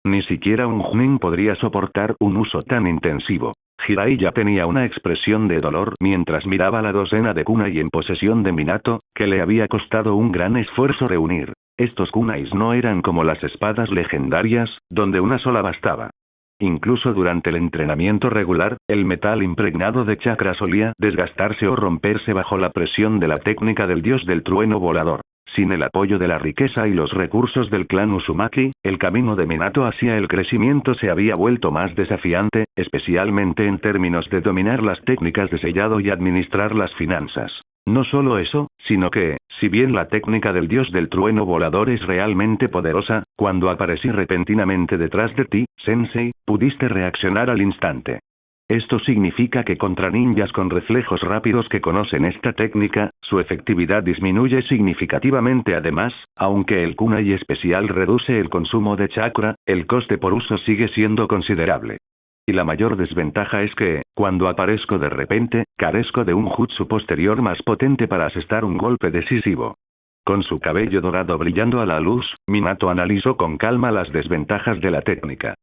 S2: Ni siquiera un Chunin podría soportar un uso tan intensivo. Jiraiya tenía una expresión de dolor mientras miraba la docena de kunai en posesión de Minato, que le había costado un gran esfuerzo reunir. Estos kunais no eran como las espadas legendarias, donde una sola bastaba. Incluso durante el entrenamiento regular, el metal impregnado de chakra solía desgastarse o romperse bajo la presión de la técnica del dios del trueno volador. Sin el apoyo de la riqueza y los recursos del clan Uzumaki, el camino de Minato hacia el crecimiento se había vuelto más desafiante, especialmente en términos de dominar las técnicas de sellado y administrar las finanzas. No solo eso, sino que, si bien la técnica del dios del trueno volador es realmente poderosa, cuando aparecí repentinamente detrás de ti, Sensei, pudiste reaccionar al instante. Esto significa que contra ninjas con reflejos rápidos que conocen esta técnica, su efectividad disminuye significativamente. Además, aunque el kunai especial reduce el consumo de chakra, el coste por uso sigue siendo considerable. Y la mayor desventaja es que, cuando aparezco de repente, carezco de un jutsu posterior más potente para asestar un golpe decisivo. Con su cabello dorado brillando a la luz, Minato analizó con calma las desventajas de la técnica.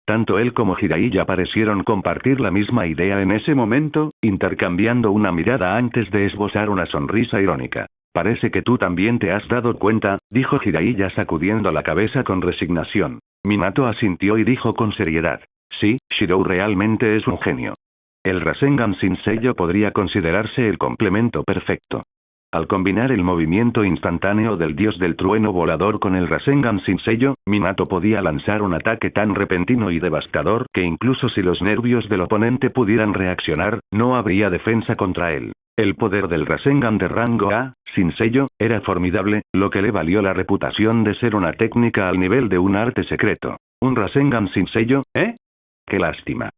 S2: Tanto él como Jiraiya parecieron compartir la misma idea en ese momento, intercambiando una mirada antes de esbozar una sonrisa irónica. Parece que tú también te has dado cuenta, dijo Jiraiya sacudiendo la cabeza con resignación. Minato asintió y dijo con seriedad. Sí, Shirou realmente es un genio. El Rasengan sin sello podría considerarse el complemento perfecto. Al combinar el movimiento instantáneo del dios del trueno volador con el Rasengan sin sello, Minato podía lanzar un ataque tan repentino y devastador que incluso si los nervios del oponente pudieran reaccionar, no habría defensa contra él. El poder del Rasengan de rango A, sin sello, era formidable, lo que le valió la reputación de ser una técnica al nivel de un arte secreto. ¿Un Rasengan sin sello, eh? ¡Qué lástima!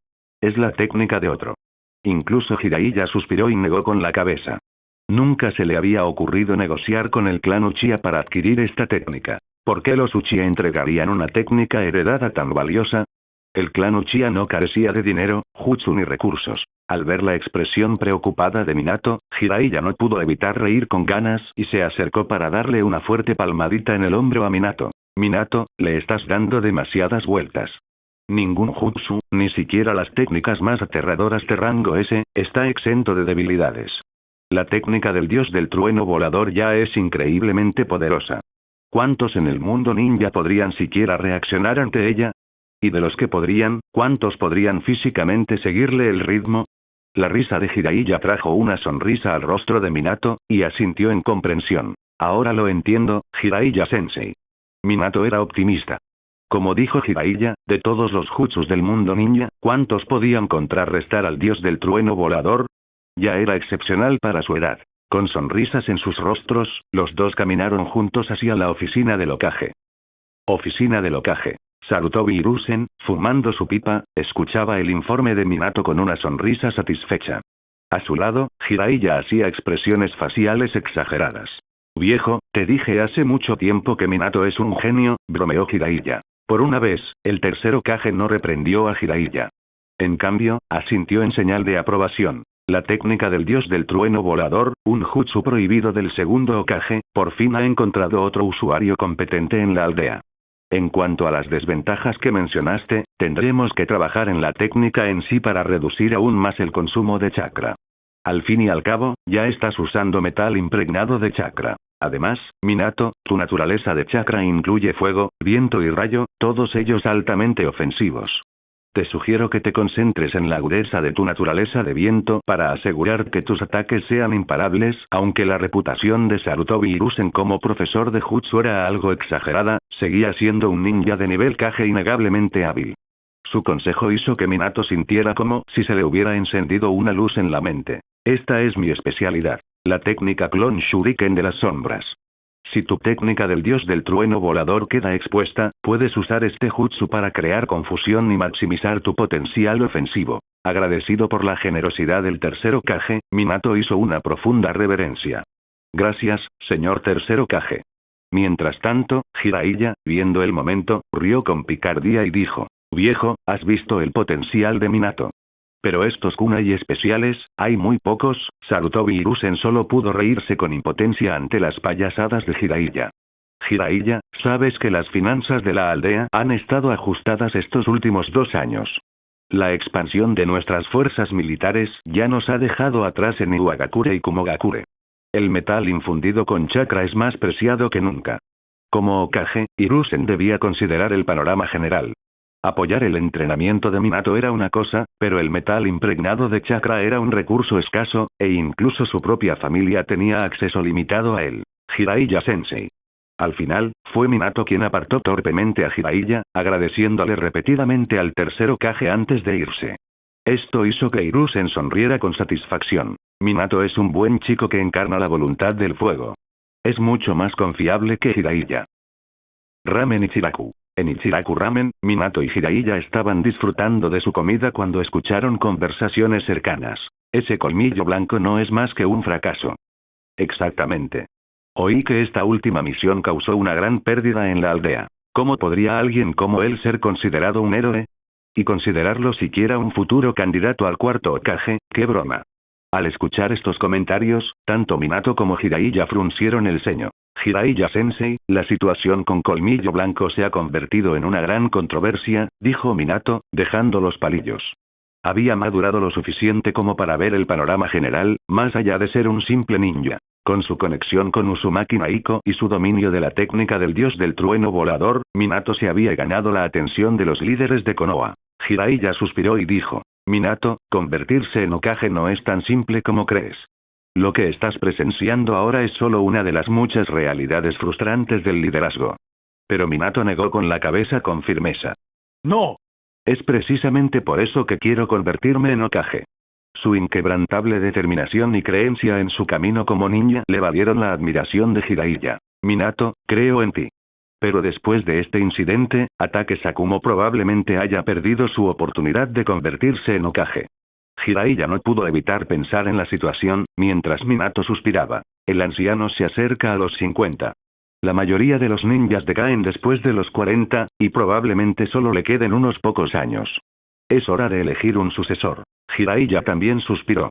S2: Es la técnica de otro. Incluso Jiraiya suspiró y negó con la cabeza. Nunca se le había ocurrido negociar con el clan Uchiha para adquirir esta técnica. ¿Por qué los Uchiha entregarían una técnica heredada tan valiosa? El clan Uchiha no carecía de dinero, jutsu ni recursos. Al ver la expresión preocupada de Minato, Jiraiya no pudo evitar reír con ganas y se acercó para darle una fuerte palmadita en el hombro a Minato. Minato, le estás dando demasiadas vueltas. Ningún jutsu, ni siquiera las técnicas más aterradoras de rango S, está exento de debilidades. La técnica del dios del trueno volador ya es increíblemente poderosa. ¿Cuántos en el mundo ninja podrían siquiera reaccionar ante ella? Y de los que podrían, ¿cuántos podrían físicamente seguirle el ritmo? La risa de Jiraiya trajo una sonrisa al rostro de Minato, y asintió en comprensión. Ahora lo entiendo, Jiraiya-sensei. Minato era optimista. Como dijo Jiraiya, de todos los jutsus del mundo ninja, ¿cuántos podían contrarrestar al dios del trueno volador? Ya era excepcional para su edad. Con sonrisas en sus rostros, los dos caminaron juntos hacia la oficina del Hokage. Oficina del Hokage. Sarutobi Hiruzen, fumando su pipa, escuchaba el informe de Minato con una sonrisa satisfecha. A su lado, Jiraiya hacía expresiones faciales exageradas. Viejo, te dije hace mucho tiempo que Minato es un genio, bromeó Jiraiya. Por una vez, el tercer Hokage no reprendió a Jiraiya. En cambio, asintió en señal de aprobación. La técnica del dios del trueno volador, un jutsu prohibido del segundo Hokage, por fin ha encontrado otro usuario competente en la aldea. En cuanto a las desventajas que mencionaste, tendremos que trabajar en la técnica en sí para reducir aún más el consumo de chakra. Al fin y al cabo, ya estás usando metal impregnado de chakra. Además, Minato, tu naturaleza de chakra incluye fuego, viento y rayo, todos ellos altamente ofensivos. Te sugiero que te concentres en la agudeza de tu naturaleza de viento para asegurar que tus ataques sean imparables. Aunque la reputación de Sarutobi Hiruzen como profesor de jutsu era algo exagerada, seguía siendo un ninja de nivel Kage innegablemente hábil. Su consejo hizo que Minato sintiera como si se le hubiera encendido una luz en la mente. Esta es mi especialidad. La técnica clon Shuriken de las sombras. Si tu técnica del dios del trueno volador queda expuesta, puedes usar este jutsu para crear confusión y maximizar tu potencial ofensivo. Agradecido por la generosidad del tercer Hokage, Minato hizo una profunda reverencia. Gracias, señor tercer Hokage. Mientras tanto, Jiraiya, viendo el momento, rió con picardía y dijo: Viejo, ¿has visto el potencial de Minato? Pero estos kunai especiales, hay muy pocos. Sarutobi Hiruzen solo pudo reírse con impotencia ante las payasadas de Jiraiya. Jiraiya, sabes que las finanzas de la aldea han estado ajustadas estos últimos 2 años. La expansión de nuestras fuerzas militares ya nos ha dejado atrás en Iwagakure y Kumogakure. El metal infundido con chakra es más preciado que nunca. Como Hokage, Hiruzen debía considerar el panorama general. Apoyar el entrenamiento de Minato era una cosa, pero el metal impregnado de chakra era un recurso escaso, e incluso su propia familia tenía acceso limitado a él. Jiraiya Sensei. Al final, fue Minato quien apartó torpemente a Jiraiya, agradeciéndole repetidamente al tercer Hokage antes de irse. Esto hizo que Hiruzen sonriera con satisfacción. Minato es un buen chico que encarna la voluntad del fuego. Es mucho más confiable que Jiraiya. Ramen Ichiraku. En Ichiraku Ramen, Minato y Jiraiya estaban disfrutando de su comida cuando escucharon conversaciones cercanas. Ese colmillo blanco no es más que un fracaso. Exactamente. Oí que esta última misión causó una gran pérdida en la aldea. ¿Cómo podría alguien como él ser considerado un héroe? Y considerarlo siquiera un futuro candidato al cuarto Hokage, ¡qué broma! Al escuchar estos comentarios, tanto Minato como Jiraiya fruncieron el ceño. Jiraiya Sensei, la situación con colmillo blanco se ha convertido en una gran controversia, dijo Minato, dejando los palillos. Había madurado lo suficiente como para ver el panorama general, más allá de ser un simple ninja. Con su conexión con Uzumaki Naiko y su dominio de la técnica del dios del trueno volador, Minato se había ganado la atención de los líderes de Konoha. Jiraiya suspiró y dijo: Minato, convertirse en Hokage no es tan simple como crees. Lo que estás presenciando ahora es solo una de las muchas realidades frustrantes del liderazgo. Pero Minato negó con la cabeza con firmeza.
S3: No.
S2: Es precisamente por eso que quiero convertirme en Hokage. Su inquebrantable determinación y creencia en su camino como ninja le valieron la admiración de Jiraiya. Minato, creo en ti. Pero después de este incidente, Ataque Sakumo probablemente haya perdido su oportunidad de convertirse en Hokage. Jiraiya no pudo evitar pensar en la situación, mientras Minato suspiraba. El anciano se acerca a los 50. La mayoría de los ninjas decaen después de los 40, y probablemente solo le queden unos pocos años. Es hora de elegir un sucesor. Jiraiya también suspiró.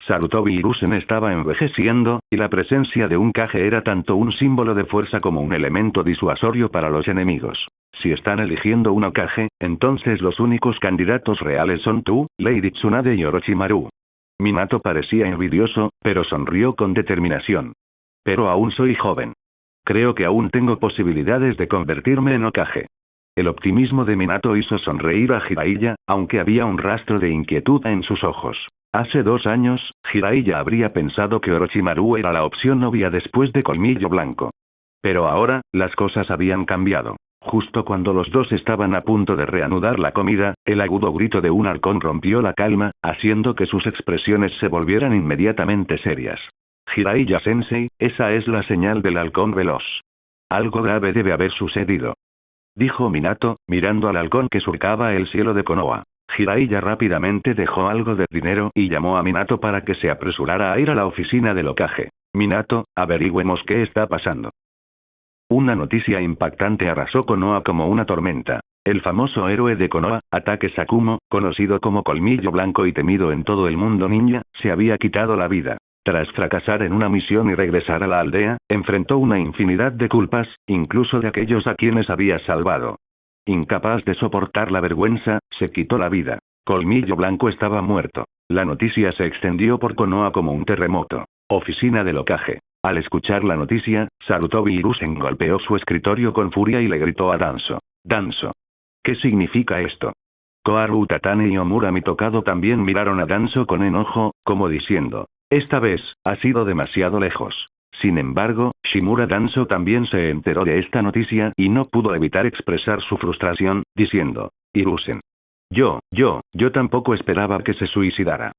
S2: Sarutobi Hiruzen estaba envejeciendo, y la presencia de un Kage era tanto un símbolo de fuerza como un elemento disuasorio para los enemigos. Si están eligiendo un Hokage, entonces los únicos candidatos reales son tú, Lady Tsunade y Orochimaru. Minato parecía envidioso, pero sonrió con determinación. Pero aún soy joven. Creo que aún tengo posibilidades de convertirme en Hokage. El optimismo de Minato hizo sonreír a Jiraiya, aunque había un rastro de inquietud en sus ojos. Hace 2 años, Jiraiya habría pensado que Orochimaru era la opción obvia después de Colmillo Blanco. Pero ahora, las cosas habían cambiado. Justo cuando los dos estaban a punto de reanudar la comida, el agudo grito de un halcón rompió la calma, haciendo que sus expresiones se volvieran inmediatamente serias. Jiraiya Sensei, esa es la señal del halcón veloz. Algo grave debe haber sucedido. Dijo Minato, mirando al halcón que surcaba el cielo de Konoha. Jiraiya rápidamente dejó algo de dinero y llamó a Minato para que se apresurara a ir a la oficina del Hokage. Minato, averigüemos qué está pasando. Una noticia impactante arrasó Konoha como una tormenta. El famoso héroe de Konoha, Ataque Sakumo, conocido como Colmillo Blanco y temido en todo el mundo ninja, se había quitado la vida. Tras fracasar en una misión y regresar a la aldea, enfrentó una infinidad de culpas, incluso de aquellos a quienes había salvado. Incapaz de soportar la vergüenza, se quitó la vida. Colmillo Blanco estaba muerto. La noticia se extendió por Konoha como un terremoto. Oficina del Hokage. Al escuchar la noticia, Sarutobi Hiruzen golpeó su escritorio con furia y le gritó a Danzo. Danzo. ¿Qué significa esto? Koharu Utatane y Omura Mitokado también miraron a Danzo con enojo, como diciendo: esta vez, ha sido demasiado lejos. Sin embargo, Shimura Danzo también se enteró de esta noticia y no pudo evitar expresar su frustración, diciendo: Hiruzen. Yo tampoco esperaba que se suicidara.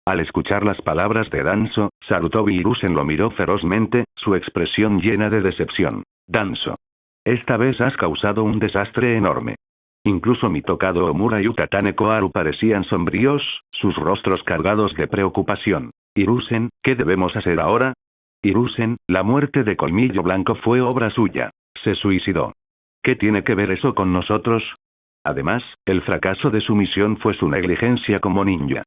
S2: Al escuchar las palabras de Danzo, Sarutobi Hiruzen lo miró ferozmente, su expresión llena de decepción. Danzo. Esta vez has causado un desastre enorme. Incluso Mitokado Omura y Utatane Koharu parecían sombríos, sus rostros cargados de preocupación. Hiruzen, ¿qué debemos hacer ahora? Hiruzen, la muerte de Colmillo Blanco fue obra suya. Se suicidó. ¿Qué tiene que ver eso con nosotros? Además, el fracaso de su misión fue su negligencia como ninja.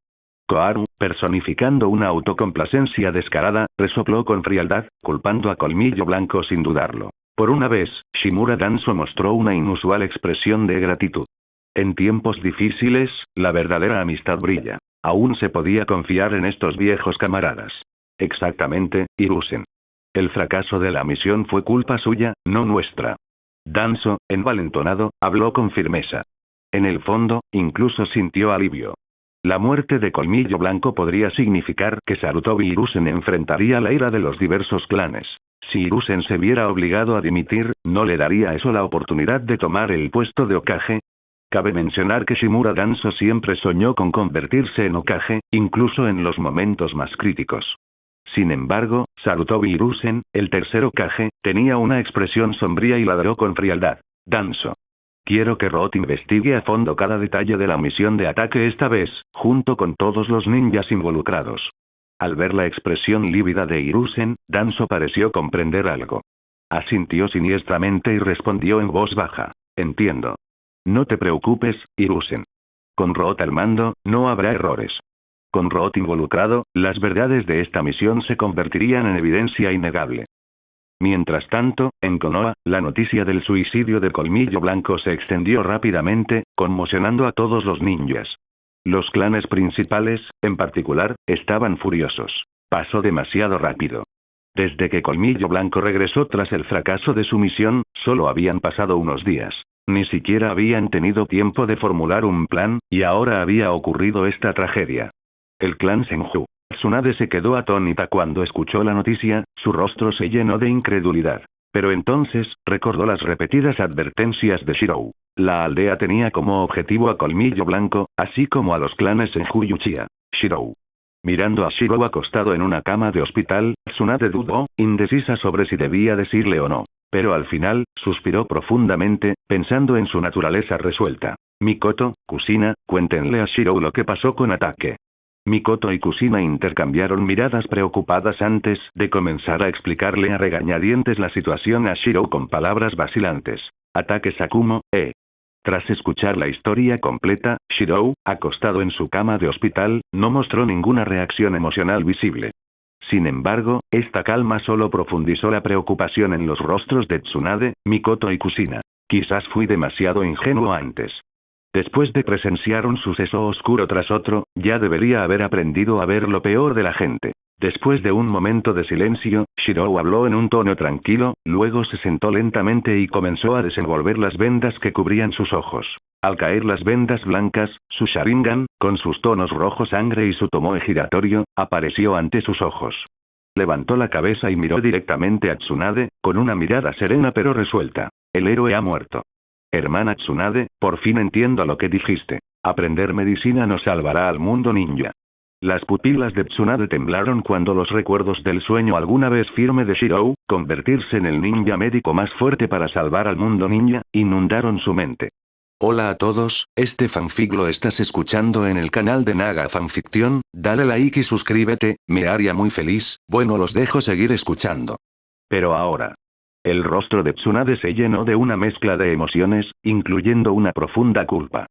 S2: Koharu, personificando una autocomplacencia descarada, resopló con frialdad, culpando a Colmillo Blanco sin dudarlo. Por una vez, Shimura Danzo mostró una inusual expresión de gratitud. En tiempos difíciles, la verdadera amistad brilla. Aún se podía confiar en estos viejos camaradas. Exactamente, Hiruzen. El fracaso de la misión fue culpa suya, no nuestra. Danzo, envalentonado, habló con firmeza. En el fondo, incluso sintió alivio. La muerte de Colmillo Blanco podría significar que Sarutobi Hiruzen enfrentaría la ira de los diversos clanes. Si Hiruzen se viera obligado a dimitir, ¿no le daría eso la oportunidad de tomar el puesto de Hokage? Cabe mencionar que Shimura Danzo siempre soñó con convertirse en Hokage, incluso en los momentos más críticos. Sin embargo, Sarutobi Hiruzen, el tercer Hokage, tenía una expresión sombría y ladró con frialdad. Danzo. Quiero que Roth investigue a fondo cada detalle de la misión de ataque esta vez, junto con todos los ninjas involucrados. Al ver la expresión lívida de Hiruzen, Danzo pareció comprender algo. Asintió siniestramente y respondió en voz baja. Entiendo. No te preocupes, Hiruzen. Con Roth al mando, no habrá errores. Con Roth involucrado, las verdades de esta misión se convertirían en evidencia innegable. Mientras tanto, en Konoha, la noticia del suicidio de Colmillo Blanco se extendió rápidamente, conmocionando a todos los ninjas. Los clanes principales, en particular, estaban furiosos. Pasó demasiado rápido. Desde que Colmillo Blanco regresó tras el fracaso de su misión, solo habían pasado unos días. Ni siquiera habían tenido tiempo de formular un plan, y ahora había ocurrido esta tragedia. El clan Senju. Tsunade se quedó atónita cuando escuchó la noticia, su rostro se llenó de incredulidad. Pero entonces, recordó las repetidas advertencias de Shirou. La aldea tenía como objetivo a Colmillo Blanco, así como a los clanes Senju y Uchiha. Shirou. Mirando a Shirou acostado en una cama de hospital, Tsunade dudó, indecisa sobre si debía decirle o no. Pero al final, suspiró profundamente, pensando en su naturaleza resuelta. Mikoto, Kusina, cuéntenle a Shirou lo que pasó con Ataque. Mikoto y Kusina intercambiaron miradas preocupadas antes de comenzar a explicarle a regañadientes la situación a Shirou con palabras vacilantes. Ataque Sakumo, Tras escuchar la historia completa, Shirou, acostado en su cama de hospital, no mostró ninguna reacción emocional visible. Sin embargo, esta calma solo profundizó la preocupación en los rostros de Tsunade, Mikoto y Kusina. Quizás fui demasiado ingenuo antes. Después de presenciar un suceso oscuro tras otro, ya debería haber aprendido a ver lo peor de la gente. Después de un momento de silencio, Shirou habló en un tono tranquilo, luego se sentó lentamente y comenzó a desenvolver las vendas que cubrían sus ojos. Al caer las vendas blancas, su Sharingan, con sus tonos rojo sangre y su tomoe giratorio, apareció ante sus ojos. Levantó la cabeza y miró directamente a Tsunade, con una mirada serena pero resuelta. El héroe ha muerto. Hermana Tsunade, por fin entiendo lo que dijiste. Aprender medicina nos salvará al mundo ninja. Las pupilas de Tsunade temblaron cuando los recuerdos del sueño alguna vez firme de Shirou, convertirse en el ninja médico más fuerte para salvar al mundo ninja, inundaron su mente. Hola a todos, este fanfic lo estás escuchando en el canal de Naga Fanfiction, dale like y suscríbete, me haría muy feliz, bueno los dejo seguir escuchando. Pero ahora. El rostro de Tsunade se llenó de una mezcla de emociones, incluyendo una profunda culpa.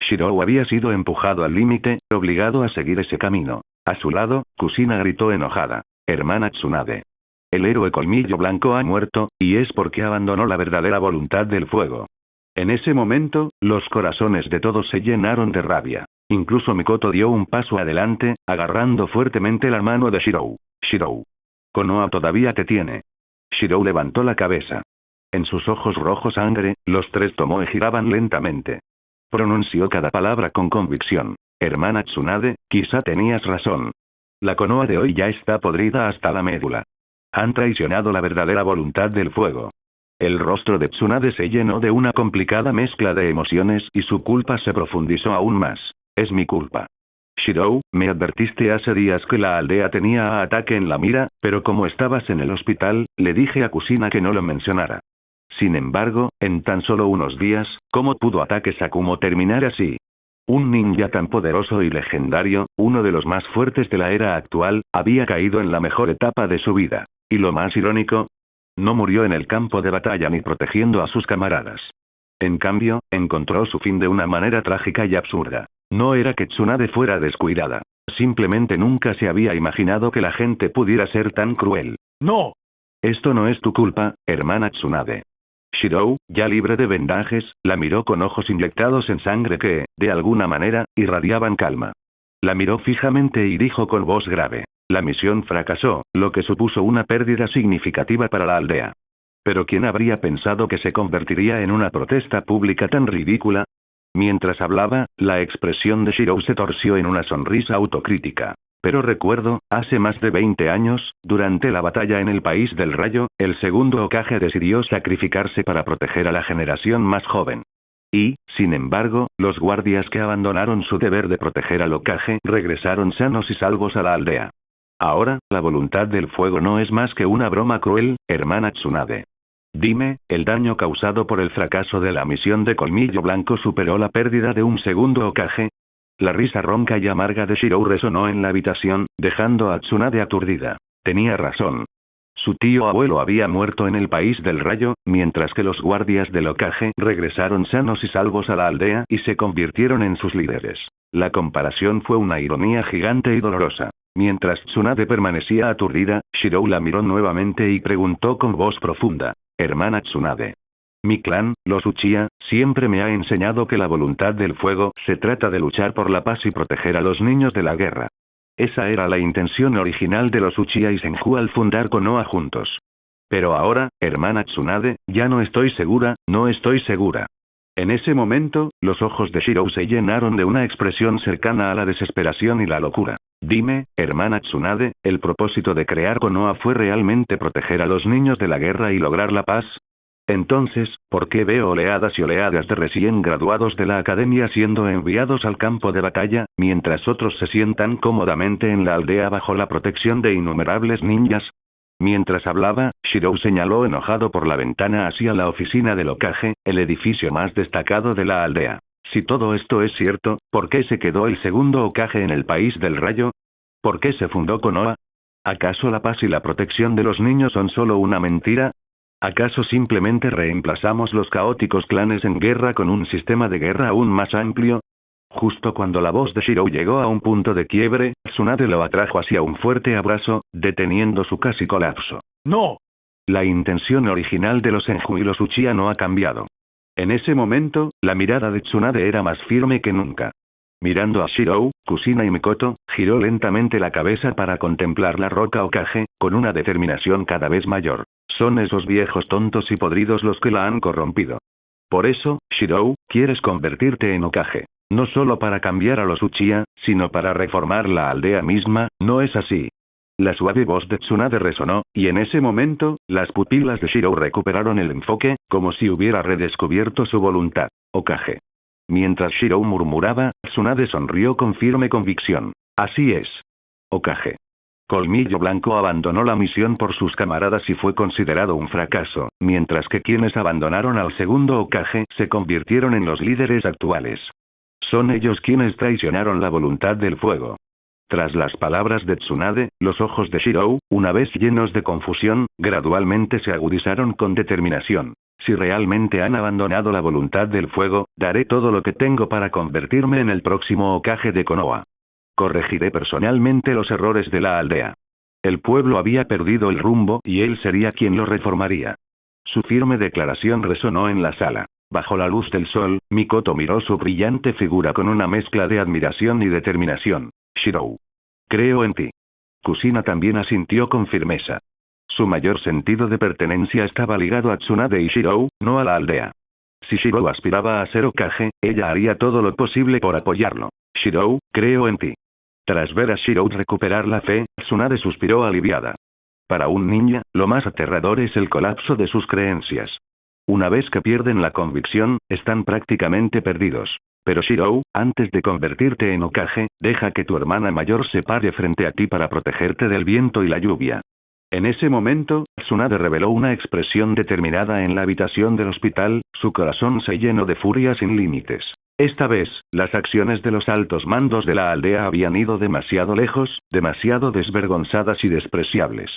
S2: Shirou había sido empujado al límite, obligado a seguir ese camino. A su lado, Kusina gritó enojada. Hermana Tsunade. El héroe Colmillo Blanco ha muerto, y es porque abandonó la verdadera voluntad del fuego. En ese momento, los corazones de todos se llenaron de rabia. Incluso Mikoto dio un paso adelante, agarrando fuertemente la mano de Shirou. Shirou. Konoha todavía te tiene. Shirou levantó la cabeza. En sus ojos rojos sangre, los tres tomoe giraban lentamente. Pronunció cada palabra con convicción. Hermana Tsunade, quizá tenías razón. La Konoha de hoy ya está podrida hasta la médula. Han traicionado la verdadera voluntad del fuego. El rostro de Tsunade se llenó de una complicada mezcla de emociones y su culpa se profundizó aún más. Es mi culpa. Shirou, me advertiste hace días que la aldea tenía a ataque en la mira, pero como estabas en el hospital, le dije a Kusina que no lo mencionara. Sin embargo, en tan solo unos días, ¿cómo pudo Ataque Sakumo terminar así? Un ninja tan poderoso y legendario, uno de los más fuertes de la era actual, había caído en la mejor etapa de su vida. Y lo más irónico, no murió en el campo de batalla ni protegiendo a sus camaradas. En cambio, encontró su fin de una manera trágica y absurda. No era que Tsunade fuera descuidada. Simplemente nunca se había imaginado que la gente pudiera ser tan cruel.
S3: ¡No!
S2: Esto no es tu culpa, hermana Tsunade. Shirou, ya libre de vendajes, la miró con ojos inyectados en sangre que, de alguna manera, irradiaban calma. La miró fijamente y dijo con voz grave. La misión fracasó, lo que supuso una pérdida significativa para la aldea. Pero ¿quién habría pensado que se convertiría en una protesta pública tan ridícula? Mientras hablaba, la expresión de Shirou se torció en una sonrisa autocrítica. Pero recuerdo, hace más de 20 años, durante la batalla en el País del Rayo, el segundo Hokage decidió sacrificarse para proteger a la generación más joven. Y, sin embargo, los guardias que abandonaron su deber de proteger al Hokage regresaron sanos y salvos a la aldea. Ahora, la voluntad del fuego no es más que una broma cruel, hermana Tsunade. Dime, ¿el daño causado por el fracaso de la misión de Colmillo Blanco superó la pérdida de un segundo Hokage? La risa ronca y amarga de Shirou resonó en la habitación, dejando a Tsunade aturdida. Tenía razón. Su tío abuelo había muerto en el País del Rayo, mientras que los guardias del Hokage regresaron sanos y salvos a la aldea y se convirtieron en sus líderes. La comparación fue una ironía gigante y dolorosa. Mientras Tsunade permanecía aturdida, Shirou la miró nuevamente y preguntó con voz profunda. Hermana Tsunade. Mi clan, los Uchiha, siempre me ha enseñado que la voluntad del fuego se trata de luchar por la paz y proteger a los niños de la guerra. Esa era la intención original de los Uchiha y Senju al fundar Konoha juntos. Pero ahora, hermana Tsunade, ya no estoy segura, no estoy segura. En ese momento, los ojos de Shirou se llenaron de una expresión cercana a la desesperación y la locura. Dime, hermana Tsunade, ¿el propósito de crear Konoha fue realmente proteger a los niños de la guerra y lograr la paz? Entonces, ¿por qué veo oleadas y oleadas de recién graduados de la academia siendo enviados al campo de batalla, mientras otros se sientan cómodamente en la aldea bajo la protección de innumerables ninjas? Mientras hablaba, Shirou señaló enojado por la ventana hacia la oficina del Hokage, el edificio más destacado de la aldea. Si todo esto es cierto, ¿por qué se quedó el segundo Hokage en el País del Rayo? ¿Por qué se fundó Konoha? ¿Acaso la paz y la protección de los niños son solo una mentira? ¿Acaso simplemente reemplazamos los caóticos clanes en guerra con un sistema de guerra aún más amplio? Justo cuando la voz de Shirou llegó a un punto de quiebre, Tsunade lo atrajo hacia un fuerte abrazo, deteniendo su casi colapso.
S3: ¡No!
S2: La intención original de los Senju y los Uchiha no ha cambiado. En ese momento, la mirada de Tsunade era más firme que nunca. Mirando a Shirou, Kusina y Mikoto, giró lentamente la cabeza para contemplar la roca Hokage, con una determinación cada vez mayor. Son esos viejos tontos y podridos los que la han corrompido. Por eso, Shirou, quieres convertirte en Hokage. No solo para cambiar a los Uchiha, sino para reformar la aldea misma, ¿no es así? La suave voz de Tsunade resonó, y en ese momento, las pupilas de Shirou recuperaron el enfoque, como si hubiera redescubierto su voluntad. Hokage. Mientras Shirou murmuraba, Tsunade sonrió con firme convicción. Así es. Hokage. Colmillo Blanco abandonó la misión por sus camaradas y fue considerado un fracaso, mientras que quienes abandonaron al segundo Hokage se convirtieron en los líderes actuales. Son ellos quienes traicionaron la voluntad del fuego. Tras las palabras de Tsunade, los ojos de Shirou, una vez llenos de confusión, gradualmente se agudizaron con determinación. Si realmente han abandonado la voluntad del fuego, daré todo lo que tengo para convertirme en el próximo Hokage de Konoha. Corregiré personalmente los errores de la aldea. El pueblo había perdido el rumbo y él sería quien lo reformaría. Su firme declaración resonó en la sala. Bajo la luz del sol, Mikoto miró su brillante figura con una mezcla de admiración y determinación. Shirou. Creo en ti. Kusina también asintió con firmeza. Su mayor sentido de pertenencia estaba ligado a Tsunade y Shirou, no a la aldea. Si Shirou aspiraba a ser Hokage, ella haría todo lo posible por apoyarlo. Shirou, creo en ti. Tras ver a Shirou recuperar la fe, Tsunade suspiró aliviada. Para un ninja, lo más aterrador es el colapso de sus creencias. Una vez que pierden la convicción, están prácticamente perdidos. Pero Shirou, antes de convertirte en Hokage, deja que tu hermana mayor se pare frente a ti para protegerte del viento y la lluvia. En ese momento, Tsunade reveló una expresión determinada en la habitación del hospital, su corazón se llenó de furia sin límites. Esta vez, las acciones de los altos mandos de la aldea habían ido demasiado lejos, demasiado desvergonzadas y despreciables.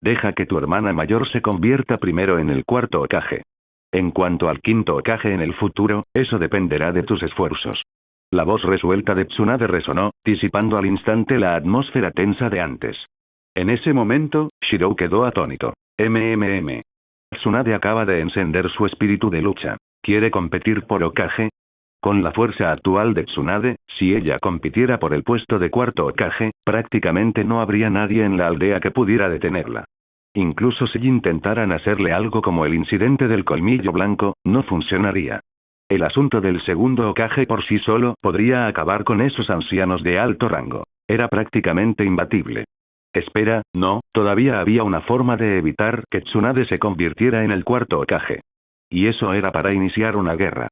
S2: Deja que tu hermana mayor se convierta primero en el cuarto Hokage. En cuanto al quinto Hokage en el futuro, eso dependerá de tus esfuerzos. La voz resuelta de Tsunade resonó, disipando al instante la atmósfera tensa de antes. En ese momento, Shirou quedó atónito. Tsunade acaba de encender su espíritu de lucha. ¿Quiere competir por Hokage? Con la fuerza actual de Tsunade, si ella compitiera por el puesto de cuarto Hokage, prácticamente no habría nadie en la aldea que pudiera detenerla. Incluso si intentaran hacerle algo como el incidente del colmillo blanco, no funcionaría. El asunto del segundo Hokage por sí solo podría acabar con esos ancianos de alto rango. Era prácticamente imbatible. Espera, no, todavía había una forma de evitar que Tsunade se convirtiera en el cuarto Hokage. Y eso era para iniciar una guerra.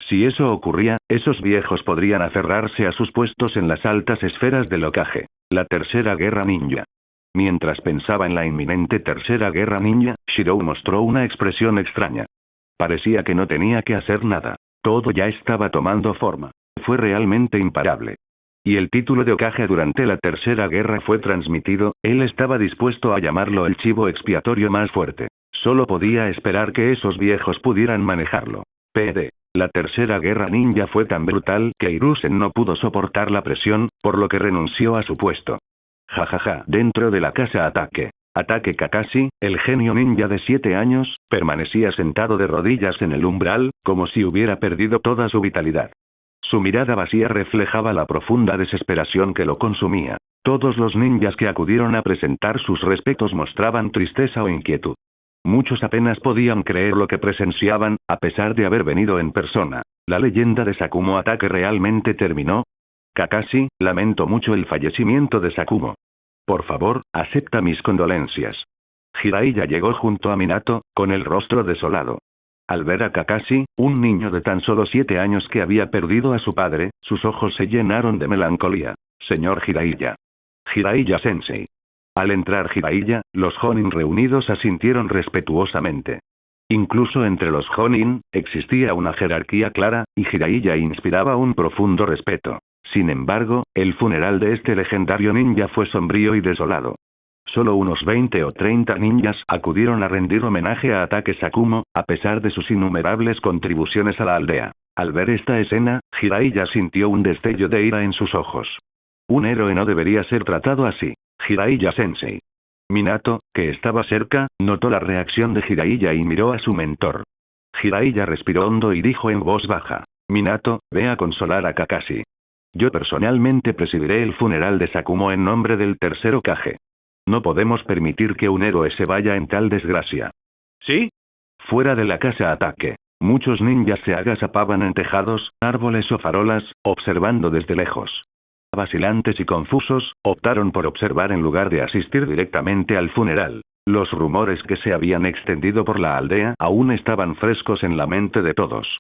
S2: Si eso ocurría, esos viejos podrían aferrarse a sus puestos en las altas esferas del Hokage. La tercera guerra ninja. Mientras pensaba en la inminente tercera guerra ninja, Shirou mostró una expresión extraña. Parecía que no tenía que hacer nada. Todo ya estaba tomando forma. Fue realmente imparable. Y el título de Hokage durante la tercera guerra fue transmitido, él estaba dispuesto a llamarlo el chivo expiatorio más fuerte. Solo podía esperar que esos viejos pudieran manejarlo. La tercera guerra ninja fue tan brutal que Hiruzen no pudo soportar la presión, por lo que renunció a su puesto. Jajaja. Dentro de la casa Ataque Kakashi, el genio ninja de 7 años, permanecía sentado de rodillas en el umbral, como si hubiera perdido toda su vitalidad. Su mirada vacía reflejaba la profunda desesperación que lo consumía. Todos los ninjas que acudieron a presentar sus respetos mostraban tristeza o inquietud. Muchos apenas podían creer lo que presenciaban, a pesar de haber venido en persona. ¿La leyenda de Sakumo Ataque realmente terminó? Kakashi, lamento mucho el fallecimiento de Sakumo. Por favor, acepta mis condolencias. Jiraiya llegó junto a Minato, con el rostro desolado. Al ver a Kakashi, un niño de tan solo 7 años que había perdido a su padre, sus ojos se llenaron de melancolía. Señor Jiraiya. Jiraiya-sensei. Al entrar Jiraiya, los Jonin reunidos asintieron respetuosamente. Incluso entre los Jonin, existía una jerarquía clara, y Jiraiya inspiraba un profundo respeto. Sin embargo, el funeral de este legendario ninja fue sombrío y desolado. Solo unos 20 o 30 ninjas acudieron a rendir homenaje a Ataque Sakumo, a pesar de sus innumerables contribuciones a la aldea. Al ver esta escena, Jiraiya sintió un destello de ira en sus ojos. Un héroe no debería ser tratado así. Jiraiya-sensei. Minato, que estaba cerca, notó la reacción de Jiraiya y miró a su mentor. Jiraiya respiró hondo y dijo en voz baja. Minato, ve a consolar a Kakashi. Yo personalmente presidiré el funeral de Sakumo en nombre del tercer Hokage. No podemos permitir que un héroe se vaya en tal desgracia. ¿Sí? Fuera de la casa Ataque. Muchos ninjas se agazapaban en tejados, árboles o farolas, observando desde lejos. Vacilantes y confusos, optaron por observar en lugar de asistir directamente al funeral. Los rumores que se habían extendido por la aldea aún estaban frescos en la mente de todos.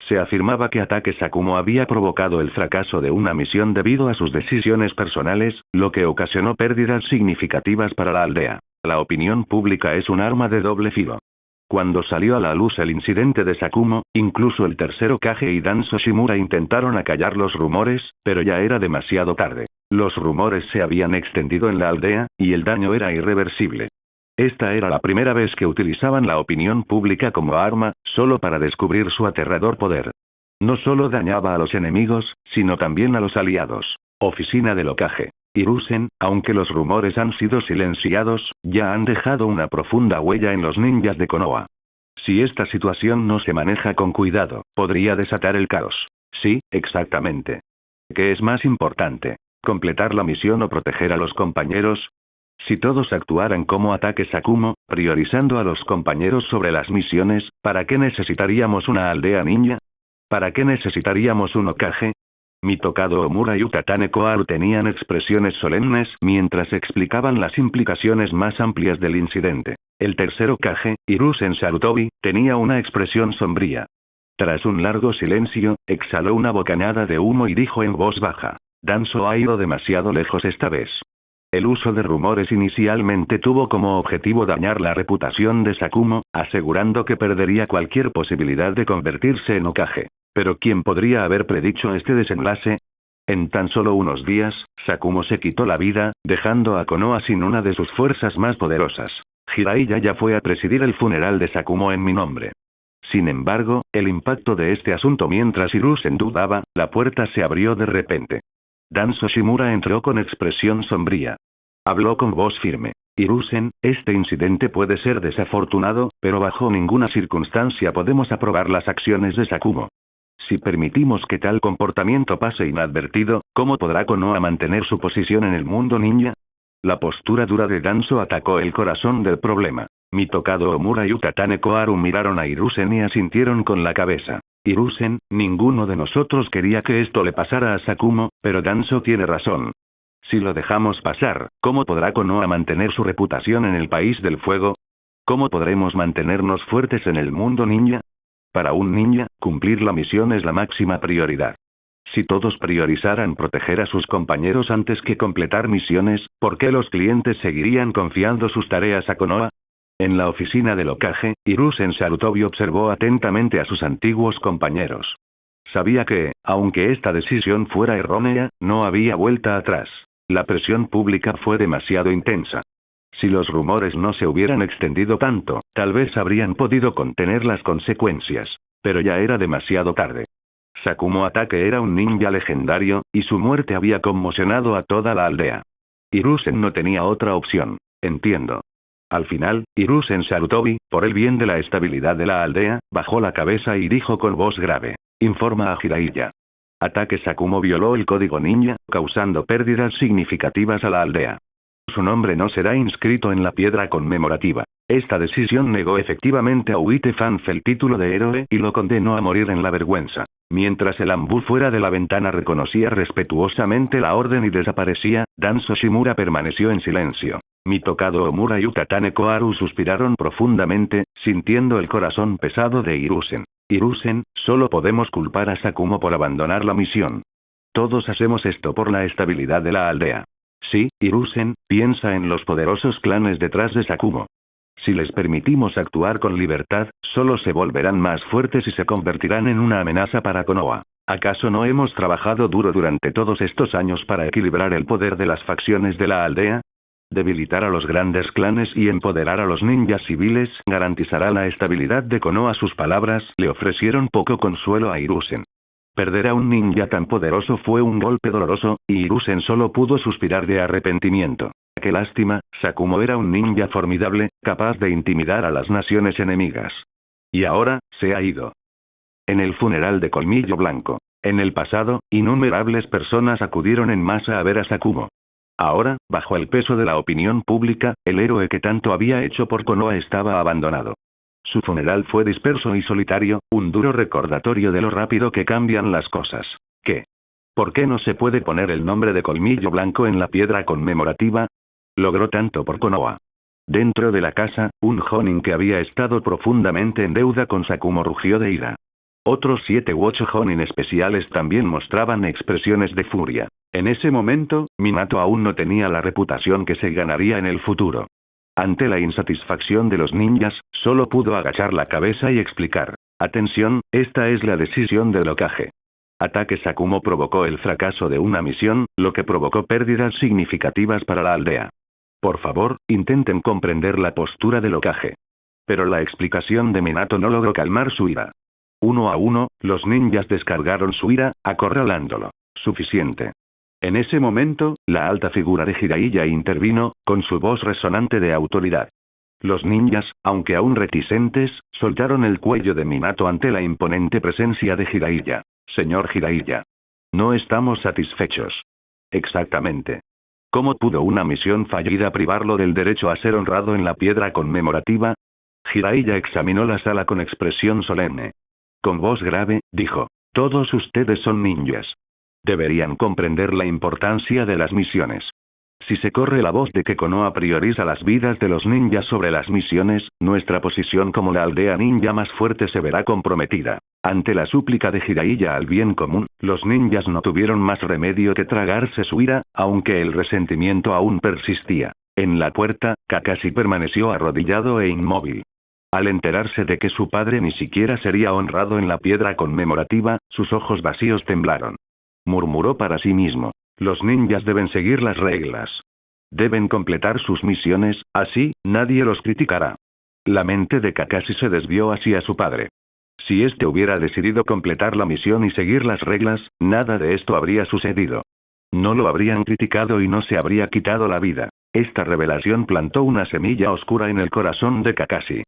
S2: Se afirmaba que Ataque Sakumo había provocado el fracaso de una misión debido a sus decisiones personales, lo que ocasionó pérdidas significativas para la aldea. La opinión pública es un arma de doble filo. Cuando salió a la luz el incidente de Sakumo, incluso el tercer Hokage y Danzo Shimura intentaron acallar los rumores, pero ya era demasiado tarde. Los rumores se habían extendido en la aldea, y el daño era irreversible. Esta era la primera vez que utilizaban la opinión pública como arma, solo para descubrir su aterrador poder. No solo dañaba a los enemigos, sino también a los aliados. Oficina del Hokage. Hiruzen, aunque los rumores han sido silenciados, ya han dejado una profunda huella en los ninjas de Konoha. Si esta situación no se maneja con cuidado, podría desatar el caos. Sí, exactamente. ¿Qué es más importante? ¿Completar la misión o proteger a los compañeros? Si todos actuaran como Ataque Sakumo, priorizando a los compañeros sobre las misiones, ¿para qué necesitaríamos una aldea ninja? ¿Para qué necesitaríamos un Hokage? Mitokado Omura y Utatane Koharu tenían expresiones solemnes mientras explicaban las implicaciones más amplias del incidente. El tercer Hokage, Hiruzen Sarutobi, tenía una expresión sombría. Tras un largo silencio, exhaló una bocanada de humo y dijo en voz baja: Danzo ha ido demasiado lejos esta vez. El uso de rumores inicialmente tuvo como objetivo dañar la reputación de Sakumo, asegurando que perdería cualquier posibilidad de convertirse en Hokage. Pero ¿quién podría haber predicho este desenlace? En tan solo unos días, Sakumo se quitó la vida, dejando a Konoha sin una de sus fuerzas más poderosas. Jiraiya ya fue a presidir el funeral de Sakumo en mi nombre. Sin embargo, el impacto de este asunto mientras Hiruzen dudaba, la puerta se abrió de repente. Danzo Shimura entró con expresión sombría. Habló con voz firme. Hiruzen, este incidente puede ser desafortunado, pero bajo ninguna circunstancia podemos aprobar las acciones de Sakumo. Si permitimos que tal comportamiento pase inadvertido, ¿cómo podrá Konoha mantener su posición en el mundo ninja? La postura dura de Danzo atacó el corazón del problema. Mitokado Omura y Utatane Koharu miraron a Hiruzen y asintieron con la cabeza. Hiruzen, ninguno de nosotros quería que esto le pasara a Sakumo, pero Danzo tiene razón. Si lo dejamos pasar, ¿cómo podrá Konoha mantener su reputación en el país del fuego? ¿Cómo podremos mantenernos fuertes en el mundo ninja? Para un ninja, cumplir la misión es la máxima prioridad. Si todos priorizaran proteger a sus compañeros antes que completar misiones, ¿por qué los clientes seguirían confiando sus tareas a Konoha? En la oficina del Hokage, Hiruzen Sarutobi observó atentamente a sus antiguos compañeros. Sabía que, aunque esta decisión fuera errónea, no había vuelta atrás. La presión pública fue demasiado intensa. Si los rumores no se hubieran extendido tanto, tal vez habrían podido contener las consecuencias. Pero ya era demasiado tarde. Sakumo Atake era un ninja legendario, y su muerte había conmocionado a toda la aldea. Hiruzen no tenía otra opción. Entiendo. Al final, Hiruzen Sarutobi, por el bien de la estabilidad de la aldea, bajó la cabeza y dijo con voz grave: informa a Jiraiya. Atake Sakumo violó el código ninja, causando pérdidas significativas a la aldea. Su nombre no será inscrito en la piedra conmemorativa. Esta decisión negó efectivamente a Uite Fanfe el título de héroe y lo condenó a morir en la vergüenza. Mientras el ambú fuera de la ventana reconocía respetuosamente la orden y desaparecía, Danzo Shimura permaneció en silencio. Mitokado Omura y Utatane Koharu suspiraron profundamente, sintiendo el corazón pesado de Hiruzen. Hiruzen, solo podemos culpar a Sakumo por abandonar la misión. Todos hacemos esto por la estabilidad de la aldea. Sí, Hiruzen, piensa en los poderosos clanes detrás de Sakumo. Si les permitimos actuar con libertad, solo se volverán más fuertes y se convertirán en una amenaza para Konoha. ¿Acaso no hemos trabajado duro durante todos estos años para equilibrar el poder de las facciones de la aldea? Debilitar a los grandes clanes y empoderar a los ninjas civiles garantizará la estabilidad de Konoha. Sus palabras le ofrecieron poco consuelo a Hiruzen. Perder a un ninja tan poderoso fue un golpe doloroso, y Hiruzen solo pudo suspirar de arrepentimiento. ¡Qué lástima! Sakumo era un ninja formidable, capaz de intimidar a las naciones enemigas. Y ahora, se ha ido. En el funeral de Colmillo Blanco. En el pasado, innumerables personas acudieron en masa a ver a Sakumo. Ahora, bajo el peso de la opinión pública, el héroe que tanto había hecho por Konoha estaba abandonado. Su funeral fue disperso y solitario, un duro recordatorio de lo rápido que cambian las cosas. ¿Qué? ¿Por qué no se puede poner el nombre de Colmillo Blanco en la piedra conmemorativa? Logró tanto por Konoha. Dentro de la casa, un Jonin que había estado profundamente en deuda con Sakumo rugió de ira. Otros 7 u 8 Jonin especiales también mostraban expresiones de furia. En ese momento, Minato aún no tenía la reputación que se ganaría en el futuro. Ante la insatisfacción de los ninjas, solo pudo agachar la cabeza y explicar: atención, esta es la decisión del Hokage. Atake Sakumo provocó el fracaso de una misión, lo que provocó pérdidas significativas para la aldea. Por favor, intenten comprender la postura del Hokage. Pero la explicación de Minato no logró calmar su ira. Uno a uno, los ninjas descargaron su ira, acorralándolo. Suficiente. En ese momento, la alta figura de Jiraiya intervino, con su voz resonante de autoridad. Los ninjas, aunque aún reticentes, soltaron el cuello de Minato ante la imponente presencia de Jiraiya. Señor Jiraiya. No estamos satisfechos. Exactamente. ¿Cómo pudo una misión fallida privarlo del derecho a ser honrado en la piedra conmemorativa? Jiraiya examinó la sala con expresión solemne. Con voz grave, dijo: todos ustedes son ninjas. Deberían comprender la importancia de las misiones. Si se corre la voz de que Konoha prioriza las vidas de los ninjas sobre las misiones, nuestra posición como la aldea ninja más fuerte se verá comprometida. Ante la súplica de Jiraiya al bien común, los ninjas no tuvieron más remedio que tragarse su ira, aunque el resentimiento aún persistía. En la puerta, Kakashi permaneció arrodillado e inmóvil. Al enterarse de que su padre ni siquiera sería honrado en la piedra conmemorativa, sus ojos vacíos temblaron. Murmuró para sí mismo: los ninjas deben seguir las reglas. Deben completar sus misiones, así, nadie los criticará. La mente de Kakashi se desvió hacia su padre. Si éste hubiera decidido completar la misión y seguir las reglas, nada de esto habría sucedido. No lo habrían criticado y no se habría quitado la vida. Esta revelación plantó una semilla oscura en el corazón de Kakashi.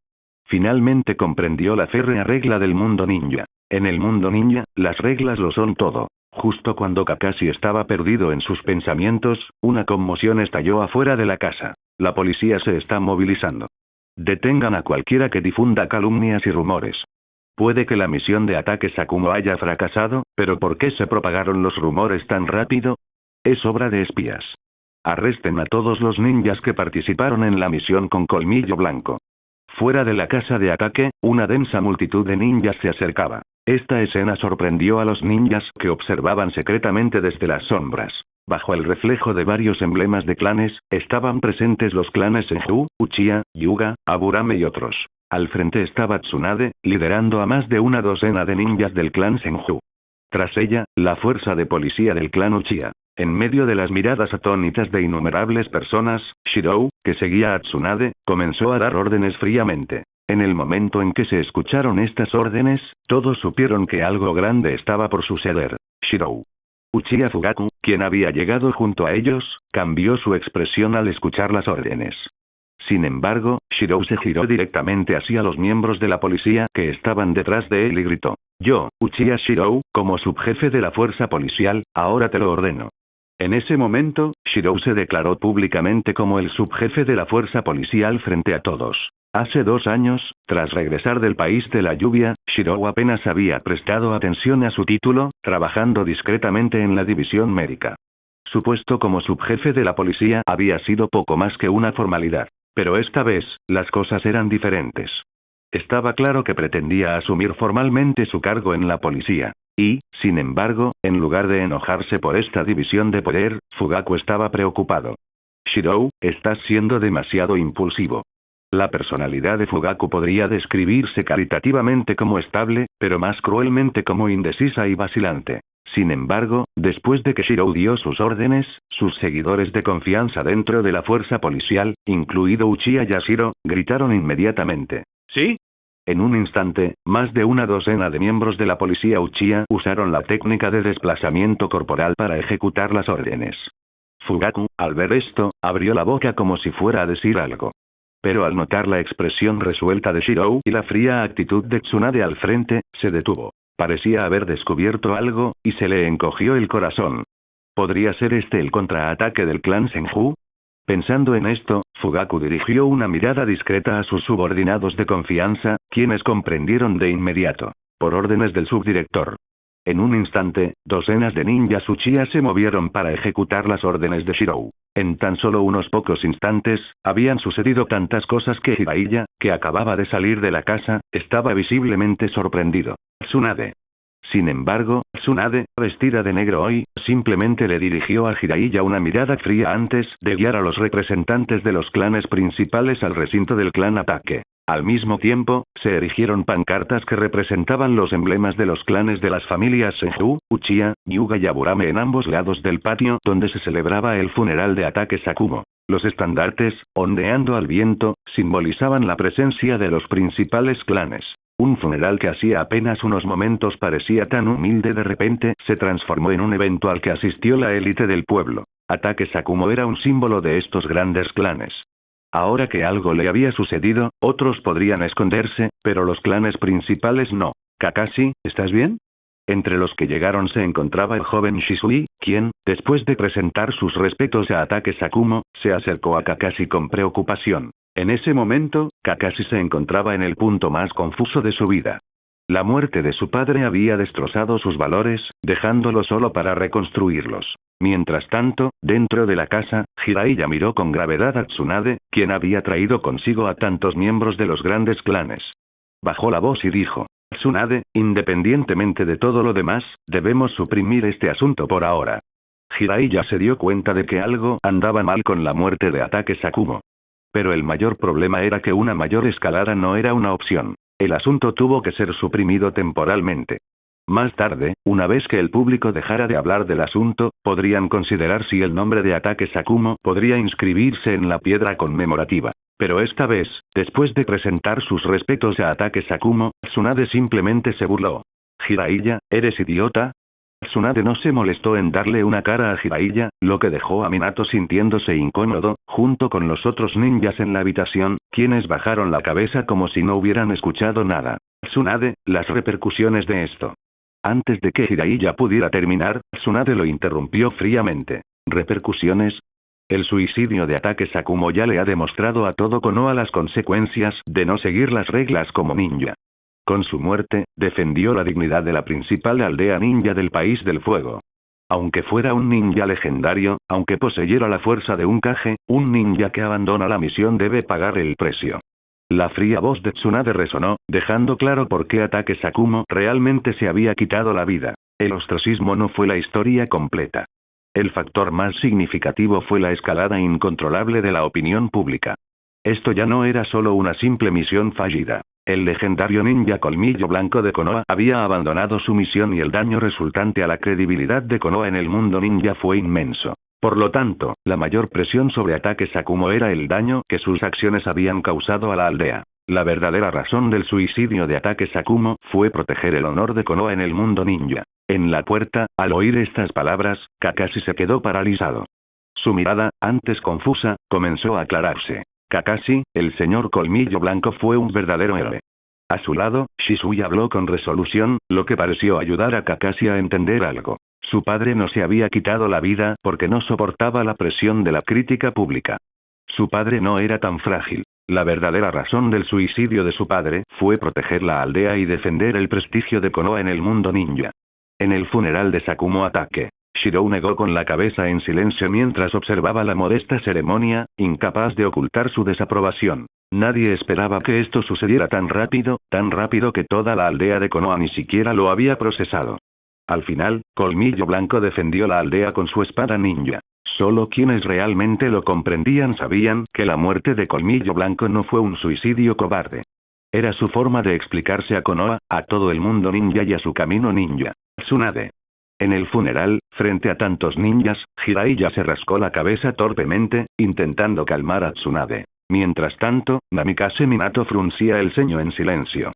S2: Finalmente comprendió la férrea regla del mundo ninja. En el mundo ninja, las reglas lo son todo. Justo cuando Kakashi estaba perdido en sus pensamientos, una conmoción estalló afuera de la casa. La policía se está movilizando. Detengan a cualquiera que difunda calumnias y rumores. Puede que la misión de ataque Sakumo haya fracasado, pero ¿por qué se propagaron los rumores tan rápido? Es obra de espías. Arresten a todos los ninjas que participaron en la misión con colmillo blanco. Fuera de la casa de ataque, una densa multitud de ninjas se acercaba. Esta escena sorprendió a los ninjas que observaban secretamente desde las sombras. Bajo el reflejo de varios emblemas de clanes, estaban presentes los clanes Senju, Uchiha, Hyuga, Aburame y otros. Al frente estaba Tsunade, liderando a más de una docena de ninjas del clan Senju. Tras ella, la fuerza de policía del clan Uchiha. En medio de las miradas atónitas de innumerables personas, Shirou, que seguía a Tsunade, comenzó a dar órdenes fríamente. En el momento en que se escucharon estas órdenes, todos supieron que algo grande estaba por suceder. Shirou. Uchiha Fugaku, quien había llegado junto a ellos, cambió su expresión al escuchar las órdenes. Sin embargo, Shirou se giró directamente hacia los miembros de la policía que estaban detrás de él y gritó: yo, Uchiha Shirou, como subjefe de la fuerza policial, ahora te lo ordeno. En ese momento, Shirou se declaró públicamente como el subjefe de la fuerza policial frente a todos. Hace 2 años, tras regresar del país de la lluvia, Shirou apenas había prestado atención a su título, trabajando discretamente en la división médica. Su puesto como subjefe de la policía había sido poco más que una formalidad. Pero esta vez, las cosas eran diferentes. Estaba claro que pretendía asumir formalmente su cargo en la policía. Y, sin embargo, en lugar de enojarse por esta división de poder, Fugaku estaba preocupado. Shirou, estás siendo demasiado impulsivo. La personalidad de Fugaku podría describirse caritativamente como estable, pero más cruelmente como indecisa y vacilante. Sin embargo, después de que Shirou dio sus órdenes, sus seguidores de confianza dentro de la fuerza policial, incluido Uchiha Yashiro, gritaron inmediatamente: ¿sí? En un instante, más de una docena de miembros de la policía Uchiha usaron la técnica de desplazamiento corporal para ejecutar las órdenes. Fugaku, al ver esto, abrió la boca como si fuera a decir algo. Pero al notar la expresión resuelta de Shirou y la fría actitud de Tsunade al frente, se detuvo. Parecía haber descubierto algo, y se le encogió el corazón. ¿Podría ser este el contraataque del clan Senju? Pensando en esto, Fugaku dirigió una mirada discreta a sus subordinados de confianza, quienes comprendieron de inmediato. Por órdenes del subdirector. En un instante, docenas de ninjas Uchiha se movieron para ejecutar las órdenes de Shirou. En tan solo unos pocos instantes, habían sucedido tantas cosas que Jiraiya, que acababa de salir de la casa, estaba visiblemente sorprendido. Tsunade. Sin embargo, Tsunade, vestida de negro hoy, simplemente le dirigió a Jiraiya una mirada fría antes de guiar a los representantes de los clanes principales al recinto del clan Ataque. Al mismo tiempo, se erigieron pancartas que representaban los emblemas de los clanes de las familias Senju, Uchiha, Hyuga y Aburame en ambos lados del patio donde se celebraba el funeral de Ataque Sakumo. Los estandartes, ondeando al viento, simbolizaban la presencia de los principales clanes. Un funeral que hacía apenas unos momentos parecía tan humilde de repente se transformó en un evento al que asistió la élite del pueblo. Ataque Sakumo era un símbolo de estos grandes clanes. Ahora que algo le había sucedido, otros podrían esconderse, pero los clanes principales no. Kakashi, ¿estás bien? Entre los que llegaron se encontraba el joven Shisui, quien, después de presentar sus respetos a Ataque Sakumo, se acercó a Kakashi con preocupación. En ese momento, Kakashi se encontraba en el punto más confuso de su vida. La muerte de su padre había destrozado sus valores, dejándolo solo para reconstruirlos. Mientras tanto, dentro de la casa, Jiraiya miró con gravedad a Tsunade, quien había traído consigo a tantos miembros de los grandes clanes. Bajó la voz y dijo: Tsunade, independientemente de todo lo demás, debemos suprimir este asunto por ahora. Jiraiya se dio cuenta de que algo andaba mal con la muerte de Ataque Sakumo. Pero el mayor problema era que una mayor escalada no era una opción. El asunto tuvo que ser suprimido temporalmente. Más tarde, una vez que el público dejara de hablar del asunto, podrían considerar si el nombre de Ataque Sakumo podría inscribirse en la piedra conmemorativa. Pero esta vez, después de presentar sus respetos a Ataque Sakumo, Tsunade simplemente se burló. Jiraiya, ¿eres idiota? Tsunade no se molestó en darle una cara a Jiraiya, lo que dejó a Minato sintiéndose incómodo, junto con los otros ninjas en la habitación, quienes bajaron la cabeza como si no hubieran escuchado nada. Tsunade, las repercusiones de esto. Antes de que Jiraiya pudiera terminar, Tsunade lo interrumpió fríamente. ¿Repercusiones? El suicidio de Ataque Sakumo ya le ha demostrado a todo Konoha las consecuencias de no seguir las reglas como ninja. Con su muerte, defendió la dignidad de la principal aldea ninja del País del Fuego. Aunque fuera un ninja legendario, aunque poseyera la fuerza de un Kage, un ninja que abandona la misión debe pagar el precio. La fría voz de Tsunade resonó, dejando claro por qué Ataque Sakumo realmente se había quitado la vida. El ostracismo no fue la historia completa. El factor más significativo fue la escalada incontrolable de la opinión pública. Esto ya no era solo una simple misión fallida. El legendario ninja Colmillo Blanco de Konoha había abandonado su misión y el daño resultante a la credibilidad de Konoha en el mundo ninja fue inmenso. Por lo tanto, la mayor presión sobre Ataque Sakumo era el daño que sus acciones habían causado a la aldea. La verdadera razón del suicidio de Ataque Sakumo fue proteger el honor de Konoha en el mundo ninja. En la puerta, al oír estas palabras, Kakashi se quedó paralizado. Su mirada, antes confusa, comenzó a aclararse. Kakashi, el señor Colmillo Blanco fue un verdadero héroe. A su lado, Shisui habló con resolución, lo que pareció ayudar a Kakashi a entender algo. Su padre no se había quitado la vida porque no soportaba la presión de la crítica pública. Su padre no era tan frágil. La verdadera razón del suicidio de su padre fue proteger la aldea y defender el prestigio de Konoha en el mundo ninja. En el funeral de Sakumo Ataque, Shirou negó con la cabeza en silencio mientras observaba la modesta ceremonia, incapaz de ocultar su desaprobación. Nadie esperaba que esto sucediera tan rápido que toda la aldea de Konoha ni siquiera lo había procesado. Al final, Colmillo Blanco defendió la aldea con su espada ninja. Solo quienes realmente lo comprendían sabían que la muerte de Colmillo Blanco no fue un suicidio cobarde. Era su forma de explicarse a Konoha, a todo el mundo ninja y a su camino ninja. Tsunade. En el funeral, frente a tantos ninjas, Jiraiya se rascó la cabeza torpemente, intentando calmar a Tsunade. Mientras tanto, Namikaze Minato fruncía el ceño en silencio.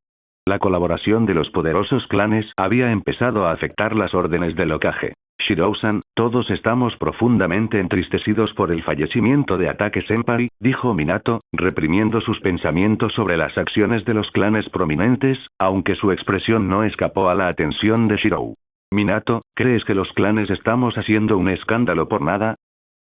S2: La colaboración de los poderosos clanes había empezado a afectar las órdenes del Hokage. Shirou-san, todos estamos profundamente entristecidos por el fallecimiento de Ataque Senpai, dijo Minato, reprimiendo sus pensamientos sobre las acciones de los clanes prominentes, aunque su expresión no escapó a la atención de Shirou. Minato, ¿crees que los clanes estamos haciendo un escándalo por nada?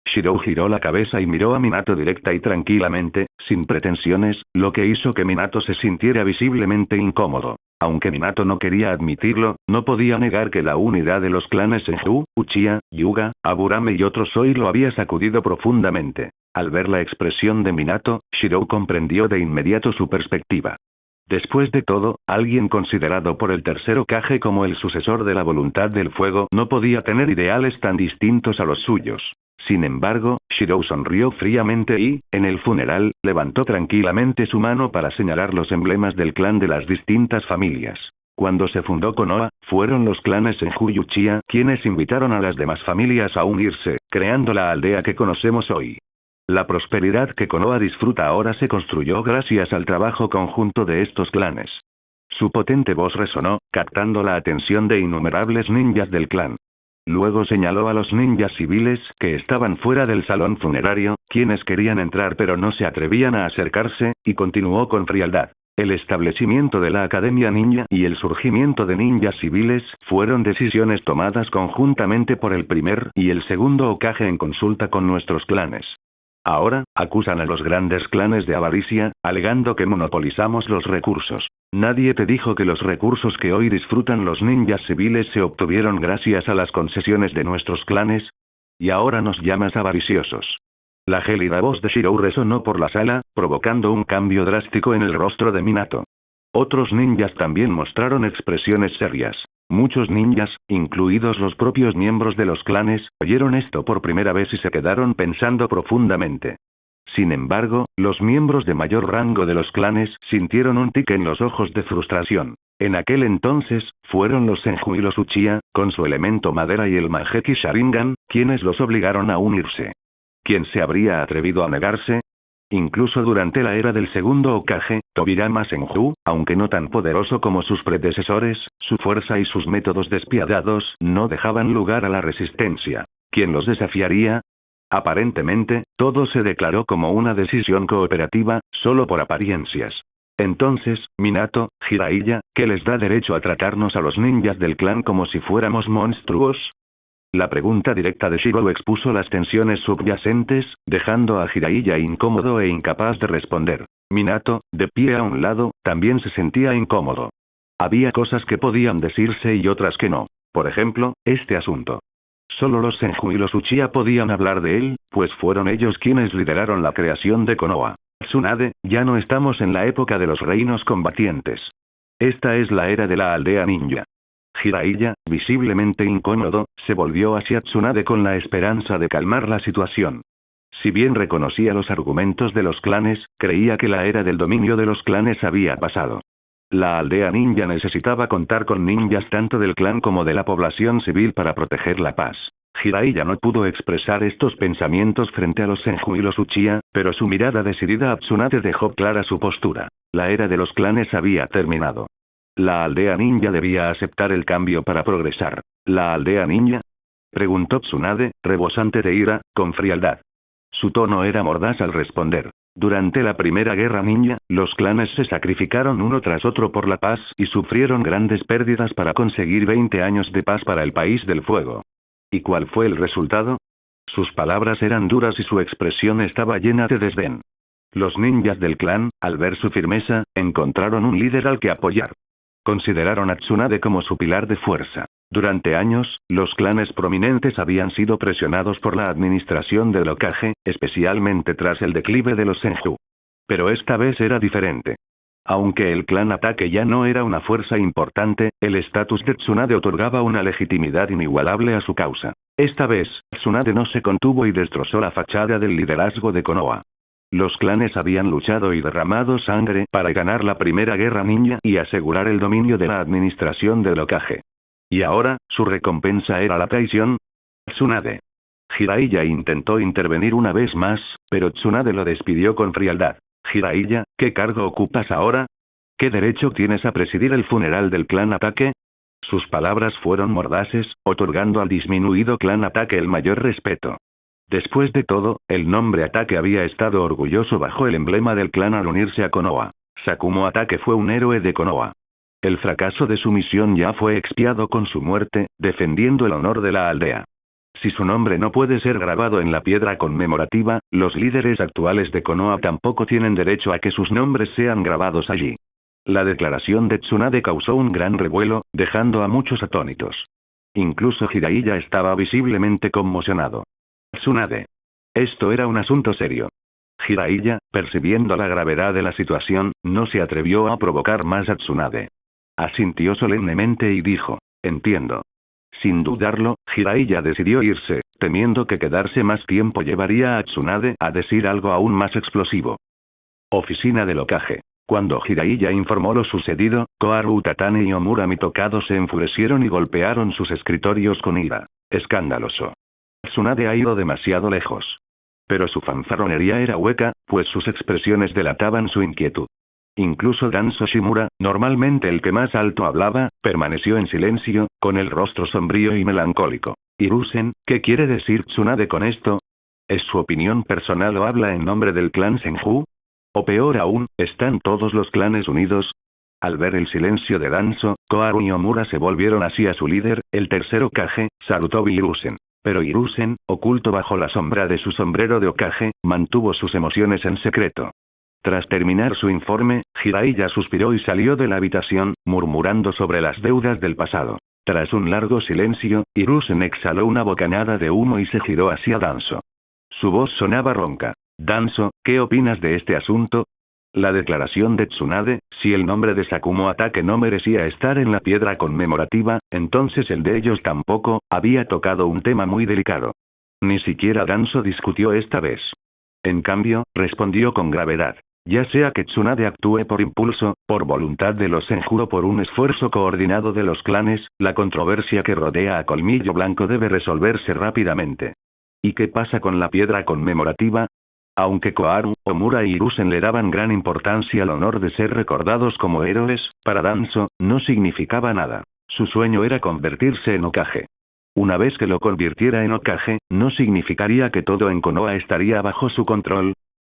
S2: Shirou giró la cabeza y miró a Minato directa y tranquilamente, sin pretensiones, lo que hizo que Minato se sintiera visiblemente incómodo. Aunque Minato no quería admitirlo, no podía negar que la unidad de los clanes Senju, Uchiha, Hyuga, Aburame y otros Soi lo había sacudido profundamente. Al ver la expresión de Minato, Shirou comprendió de inmediato su perspectiva. Después de todo, alguien considerado por el tercer Hokage como el sucesor de la voluntad del fuego no podía tener ideales tan distintos a los suyos. Sin embargo, Shirou sonrió fríamente y, en el funeral, levantó tranquilamente su mano para señalar los emblemas del clan de las distintas familias. Cuando se fundó Konoha, fueron los clanes Senju y Uchiha quienes invitaron a las demás familias a unirse, creando la aldea que conocemos hoy. La prosperidad que Konoha disfruta ahora se construyó gracias al trabajo conjunto de estos clanes. Su potente voz resonó, captando la atención de innumerables ninjas del clan. Luego señaló a los ninjas civiles que estaban fuera del salón funerario, quienes querían entrar pero no se atrevían a acercarse, y continuó con frialdad. El establecimiento de la Academia Ninja y el surgimiento de ninjas civiles fueron decisiones tomadas conjuntamente por el primer y el segundo Hokage en consulta con nuestros clanes. Ahora, acusan a los grandes clanes de avaricia, alegando que monopolizamos los recursos. Nadie te dijo que los recursos que hoy disfrutan los ninjas civiles se obtuvieron gracias a las concesiones de nuestros clanes. Y ahora nos llamas avariciosos. La gélida voz de Shirou resonó por la sala, provocando un cambio drástico en el rostro de Minato. Otros ninjas también mostraron expresiones serias. Muchos ninjas, incluidos los propios miembros de los clanes, oyeron esto por primera vez y se quedaron pensando profundamente. Sin embargo, los miembros de mayor rango de los clanes sintieron un tic en los ojos de frustración. En aquel entonces, fueron los Senju y los Uchiha, con su elemento madera y el Mangekyou Sharingan, quienes los obligaron a unirse. ¿Quién se habría atrevido a negarse? Incluso durante la era del segundo Hokage, Tobirama Senju, aunque no tan poderoso como sus predecesores, su fuerza y sus métodos despiadados no dejaban lugar a la resistencia. ¿Quién los desafiaría? Aparentemente, todo se declaró como una decisión cooperativa, solo por apariencias. Entonces, Minato, Jiraiya, ¿qué les da derecho a tratarnos a los ninjas del clan como si fuéramos monstruos? La pregunta directa de Shiro expuso las tensiones subyacentes, dejando a Jiraiya incómodo e incapaz de responder. Minato, de pie a un lado, también se sentía incómodo. Había cosas que podían decirse y otras que no. Por ejemplo, este asunto. Solo los Senju y los Uchiha podían hablar de él, pues fueron ellos quienes lideraron la creación de Konoha. Tsunade, ya no estamos en la época de los reinos combatientes. Esta es la era de la aldea ninja. Jiraiya, visiblemente incómodo, se volvió hacia Tsunade con la esperanza de calmar la situación. Si bien reconocía los argumentos de los clanes, creía que la era del dominio de los clanes había pasado. La aldea ninja necesitaba contar con ninjas tanto del clan como de la población civil para proteger la paz. Jiraiya no pudo expresar estos pensamientos frente a los Senju y los Uchiha, pero su mirada decidida a Tsunade dejó clara su postura. La era de los clanes había terminado. La aldea ninja debía aceptar el cambio para progresar. ¿La aldea ninja? Preguntó Tsunade, rebosante de ira, con frialdad. Su tono era mordaz al responder. Durante la primera guerra ninja, los clanes se sacrificaron uno tras otro por la paz y sufrieron grandes pérdidas para conseguir 20 años de paz para el país del fuego. ¿Y cuál fue el resultado? Sus palabras eran duras y su expresión estaba llena de desdén. Los ninjas del clan, al ver su firmeza, encontraron un líder al que apoyar. Consideraron a Tsunade como su pilar de fuerza. Durante años, los clanes prominentes habían sido presionados por la administración del Hokage, especialmente tras el declive de los Senju. Pero esta vez era diferente. Aunque el clan Ataque ya no era una fuerza importante, el estatus de Tsunade otorgaba una legitimidad inigualable a su causa. Esta vez, Tsunade no se contuvo y destrozó la fachada del liderazgo de Konoha. Los clanes habían luchado y derramado sangre para ganar la primera guerra ninja y asegurar el dominio de la administración del Hokage. ¿Y ahora, su recompensa era la traición? Tsunade. Jiraiya intentó intervenir una vez más, pero Tsunade lo despidió con frialdad. Jiraiya, ¿qué cargo ocupas ahora? ¿Qué derecho tienes a presidir el funeral del clan Ataque? Sus palabras fueron mordaces, otorgando al disminuido clan Ataque el mayor respeto. Después de todo, el nombre Ataque había estado orgulloso bajo el emblema del clan al unirse a Konoha. Sakumo Ataque fue un héroe de Konoha. El fracaso de su misión ya fue expiado con su muerte, defendiendo el honor de la aldea. Si su nombre no puede ser grabado en la piedra conmemorativa, los líderes actuales de Konoha tampoco tienen derecho a que sus nombres sean grabados allí. La declaración de Tsunade causó un gran revuelo, dejando a muchos atónitos. Incluso Jiraiya estaba visiblemente conmocionado. Tsunade. Esto era un asunto serio. Jiraiya, percibiendo la gravedad de la situación, no se atrevió a provocar más a Tsunade. Asintió solemnemente y dijo, entiendo. Sin dudarlo, Jiraiya decidió irse, temiendo que quedarse más tiempo llevaría a Tsunade a decir algo aún más explosivo. Oficina del Hokage. Cuando Jiraiya informó lo sucedido, Koharu Utatane y Omura Mitokado se enfurecieron y golpearon sus escritorios con ira. Escandaloso. Tsunade ha ido demasiado lejos. Pero su fanfarronería era hueca, pues sus expresiones delataban su inquietud. Incluso Danzo Shimura, normalmente el que más alto hablaba, permaneció en silencio, con el rostro sombrío y melancólico. Hiruzen, ¿qué quiere decir Tsunade con esto? ¿Es su opinión personal o habla en nombre del clan Senju? O peor aún, ¿están todos los clanes unidos? Al ver el silencio de Danzo, Koharu y Omura se volvieron hacia su líder, el tercer Hokage, Sarutobi Hiruzen. Pero Hiruzen, oculto bajo la sombra de su sombrero de Hokage, mantuvo sus emociones en secreto. Tras terminar su informe, Jiraiya suspiró y salió de la habitación, murmurando sobre las deudas del pasado. Tras un largo silencio, Hiruzen exhaló una bocanada de humo y se giró hacia Danzo. Su voz sonaba ronca. Danzo, ¿qué opinas de este asunto? La declaración de Tsunade, si el nombre de Sakumo Atake no merecía estar en la piedra conmemorativa, entonces el de ellos tampoco, había tocado un tema muy delicado. Ni siquiera Danzo discutió esta vez. En cambio, respondió con gravedad. Ya sea que Tsunade actúe por impulso, por voluntad de los Senju o por un esfuerzo coordinado de los clanes, la controversia que rodea a Colmillo Blanco debe resolverse rápidamente. ¿Y qué pasa con la piedra conmemorativa? Aunque Koharu, Omura y Hiruzen le daban gran importancia al honor de ser recordados como héroes, para Danzo, no significaba nada. Su sueño era convertirse en Hokage. Una vez que lo convirtiera en Hokage, no significaría que todo en Konoha estaría bajo su control.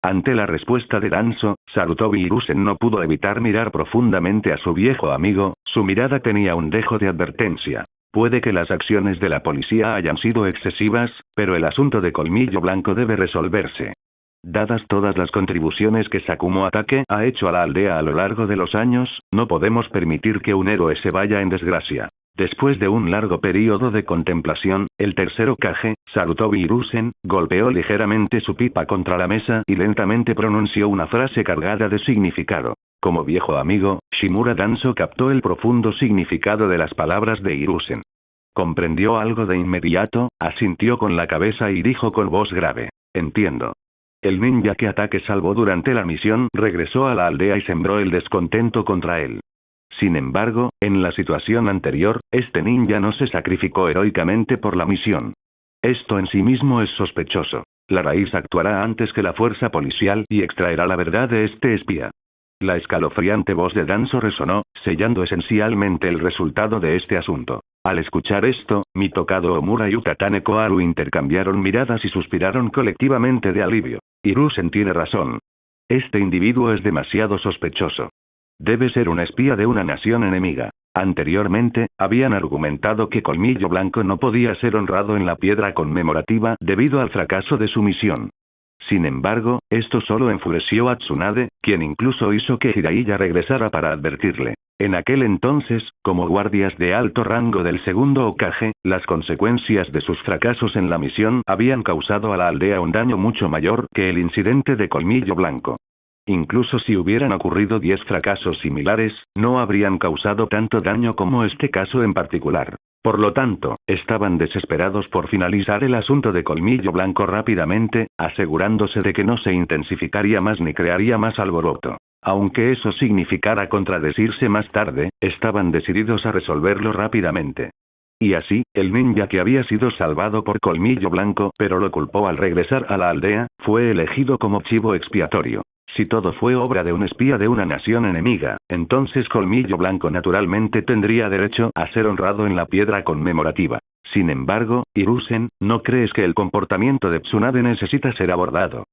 S2: Ante la respuesta de Danzo, Sarutobi Hiruzen no pudo evitar mirar profundamente a su viejo amigo, su mirada tenía un dejo de advertencia. Puede que las acciones de la policía hayan sido excesivas, pero el asunto de Colmillo Blanco debe resolverse. Dadas todas las contribuciones que Sakumo Atake ha hecho a la aldea a lo largo de los años, no podemos permitir que un héroe se vaya en desgracia. Después de un largo período de contemplación, el tercer Hokage, Sarutobi Hiruzen, golpeó ligeramente su pipa contra la mesa y lentamente pronunció una frase cargada de significado. Como viejo amigo, Shimura Danzo captó el profundo significado de las palabras de Hiruzen. Comprendió algo de inmediato, asintió con la cabeza y dijo con voz grave: entiendo. El ninja que Atake salvó durante la misión regresó a la aldea y sembró el descontento contra él. Sin embargo, en la situación anterior, este ninja no se sacrificó heroicamente por la misión. Esto en sí mismo es sospechoso. La raíz actuará antes que la fuerza policial y extraerá la verdad de este espía. La escalofriante voz de Danzo resonó, sellando esencialmente el resultado de este asunto. Al escuchar esto, Mitokado Omura y Utatane Koharu intercambiaron miradas y suspiraron colectivamente de alivio. Hiruzen tiene razón. Este individuo es demasiado sospechoso. Debe ser un espía de una nación enemiga. Anteriormente, habían argumentado que Colmillo Blanco no podía ser honrado en la piedra conmemorativa debido al fracaso de su misión. Sin embargo, esto solo enfureció a Tsunade, quien incluso hizo que Jiraiya regresara para advertirle. En aquel entonces, como guardias de alto rango del segundo Hokage, las consecuencias de sus fracasos en la misión habían causado a la aldea un daño mucho mayor que el incidente de Colmillo Blanco. Incluso si hubieran ocurrido 10 fracasos similares, no habrían causado tanto daño como este caso en particular. Por lo tanto, estaban desesperados por finalizar el asunto de Colmillo Blanco rápidamente, asegurándose de que no se intensificaría más ni crearía más alboroto. Aunque eso significara contradecirse más tarde, estaban decididos a resolverlo rápidamente. Y así, el ninja que había sido salvado por Colmillo Blanco, pero lo culpó al regresar a la aldea, fue elegido como chivo expiatorio. Si todo fue obra de un espía de una nación enemiga, entonces Colmillo Blanco naturalmente tendría derecho a ser honrado en la piedra conmemorativa. Sin embargo, Hiruzen, ¿no crees que el comportamiento de Tsunade necesita ser abordado?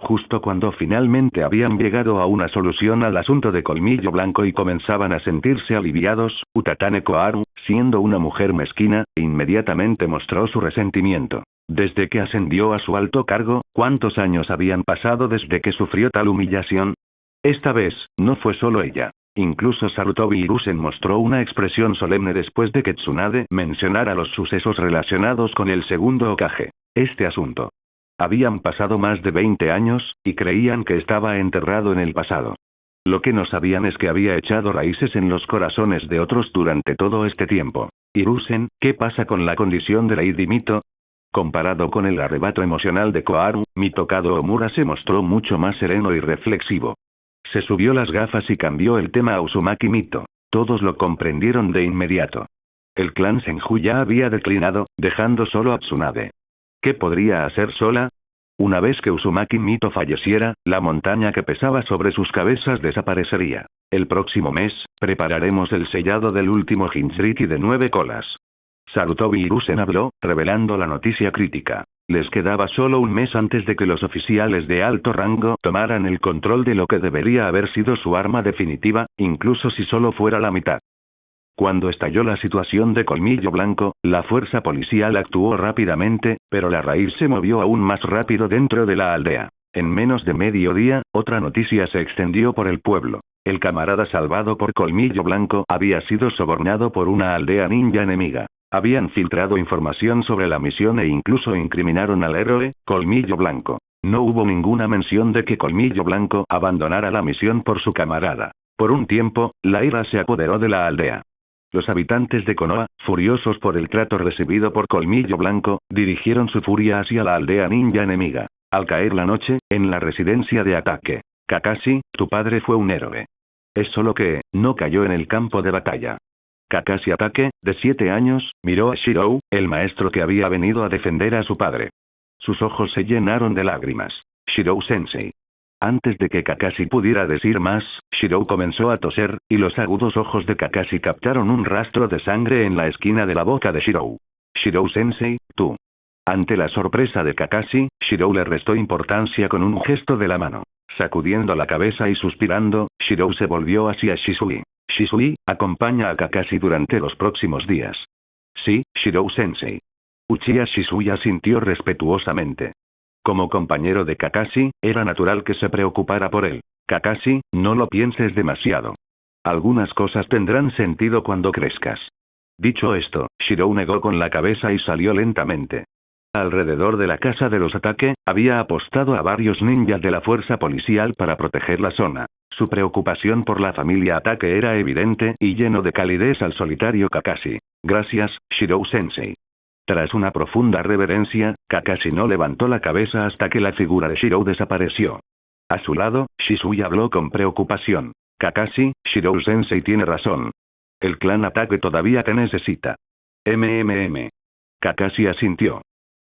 S2: Justo cuando finalmente habían llegado a una solución al asunto de Colmillo Blanco y comenzaban a sentirse aliviados, Utatane Koharu, siendo una mujer mezquina, inmediatamente mostró su resentimiento. Desde que ascendió a su alto cargo, ¿cuántos años habían pasado desde que sufrió tal humillación? Esta vez, no fue solo ella. Incluso Sarutobi Hiruzen mostró una expresión solemne después de que Tsunade mencionara los sucesos relacionados con el segundo Hokage. Este asunto. Habían pasado más de 20 años, y creían que estaba enterrado en el pasado. Lo que no sabían es que había echado raíces en los corazones de otros durante todo este tiempo. Hiruzen, ¿qué pasa con la condición de Lady Mito? Comparado con el arrebato emocional de Koharu, Mitokado Omura se mostró mucho más sereno y reflexivo. Se subió las gafas y cambió el tema a Uzumaki Mito. Todos lo comprendieron de inmediato. El clan Senju ya había declinado, dejando solo a Tsunade. ¿Qué podría hacer sola? Una vez que Uzumaki Mito falleciera, la montaña que pesaba sobre sus cabezas desaparecería. El próximo mes, prepararemos el sellado del último Jinchuriki de 9 colas. Sarutobi Hiruzen habló, revelando la noticia crítica. Les quedaba solo un mes antes de que los oficiales de alto rango tomaran el control de lo que debería haber sido su arma definitiva, incluso si solo fuera la mitad. Cuando estalló la situación de Colmillo Blanco, la fuerza policial actuó rápidamente, pero la raíz se movió aún más rápido dentro de la aldea. En menos de medio día, otra noticia se extendió por el pueblo. El camarada salvado por Colmillo Blanco había sido sobornado por una aldea ninja enemiga. Habían filtrado información sobre la misión e incluso incriminaron al héroe, Colmillo Blanco. No hubo ninguna mención de que Colmillo Blanco abandonara la misión por su camarada. Por un tiempo, la ira se apoderó de la aldea. Los habitantes de Konoha, furiosos por el trato recibido por Colmillo Blanco, dirigieron su furia hacia la aldea ninja enemiga. Al caer la noche, en la residencia de Ataque, Kakashi, tu padre fue un héroe. Es solo que, no cayó en el campo de batalla. Kakashi Ataque, de 7 años, miró a Shirou, el maestro que había venido a defender a su padre. Sus ojos se llenaron de lágrimas. Shirou-sensei. Antes de que Kakashi pudiera decir más, Shirou comenzó a toser, y los agudos ojos de Kakashi captaron un rastro de sangre en la esquina de la boca de Shirou. Shirou-sensei, tú. Ante la sorpresa de Kakashi, Shirou le restó importancia con un gesto de la mano. Sacudiendo la cabeza y suspirando, Shirou se volvió hacia Shisui. Shisui, acompaña a Kakashi durante los próximos días. Sí, Shirou-sensei. Uchiha Shisui asintió respetuosamente. Como compañero de Kakashi, era natural que se preocupara por él. Kakashi, no lo pienses demasiado. Algunas cosas tendrán sentido cuando crezcas. Dicho esto, Shirou negó con la cabeza y salió lentamente. Alrededor de la casa de los Ataque, había apostado a varios ninjas de la fuerza policial para proteger la zona. Su preocupación por la familia Ataque era evidente y lleno de calidez al solitario Kakashi. Gracias, Shirou-sensei. Tras una profunda reverencia, Kakashi no levantó la cabeza hasta que la figura de Shirou desapareció. A su lado, Shisui habló con preocupación. Kakashi, Shirou-sensei tiene razón. El clan Ataque todavía te necesita. Kakashi asintió.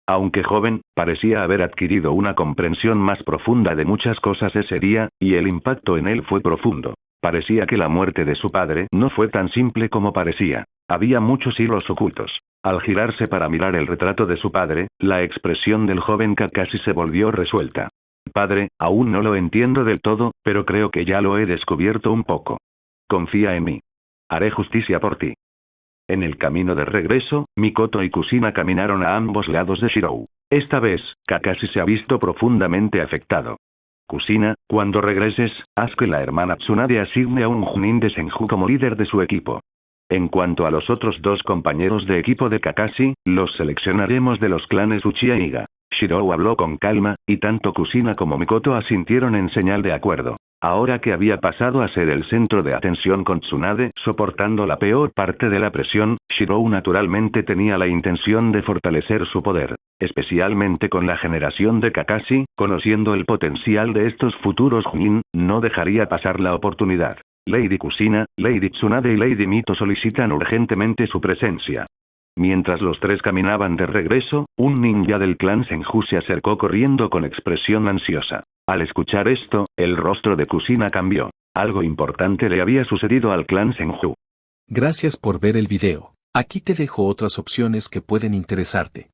S2: Aunque joven, parecía haber adquirido una comprensión más profunda de muchas cosas ese día, y el impacto en él fue profundo. Parecía que la muerte de su padre no fue tan simple como parecía. Había muchos hilos ocultos. Al girarse para mirar el retrato de su padre, la expresión del joven Kakashi se volvió resuelta. Padre, aún no lo entiendo del todo, pero creo que ya lo he descubierto un poco. Confía en mí. Haré justicia por ti. En el camino de regreso, Mikoto y Kusina caminaron a ambos lados de Shirou. Esta vez, Kakashi se ha visto profundamente afectado. Kusina, cuando regreses, haz que la hermana Tsunade asigne a un Chunin de Senju como líder de su equipo. En cuanto a los otros 2 compañeros de equipo de Kakashi, los seleccionaremos de los clanes Uchiha y Iga. Shirou habló con calma, y tanto Kusina como Mikoto asintieron en señal de acuerdo. Ahora que había pasado a ser el centro de atención con Tsunade soportando la peor parte de la presión, Shirou naturalmente tenía la intención de fortalecer su poder. Especialmente con la generación de Kakashi, conociendo el potencial de estos futuros Chunin, no dejaría pasar la oportunidad. Lady Kusina, Lady Tsunade y Lady Mito solicitan urgentemente su presencia. Mientras los 3 caminaban de regreso, un ninja del clan Senju se acercó corriendo con expresión ansiosa. Al escuchar esto, el rostro de Kusina cambió. Algo importante le había sucedido al clan Senju.
S1: Gracias por ver el video. Aquí te dejo otras opciones que pueden interesarte.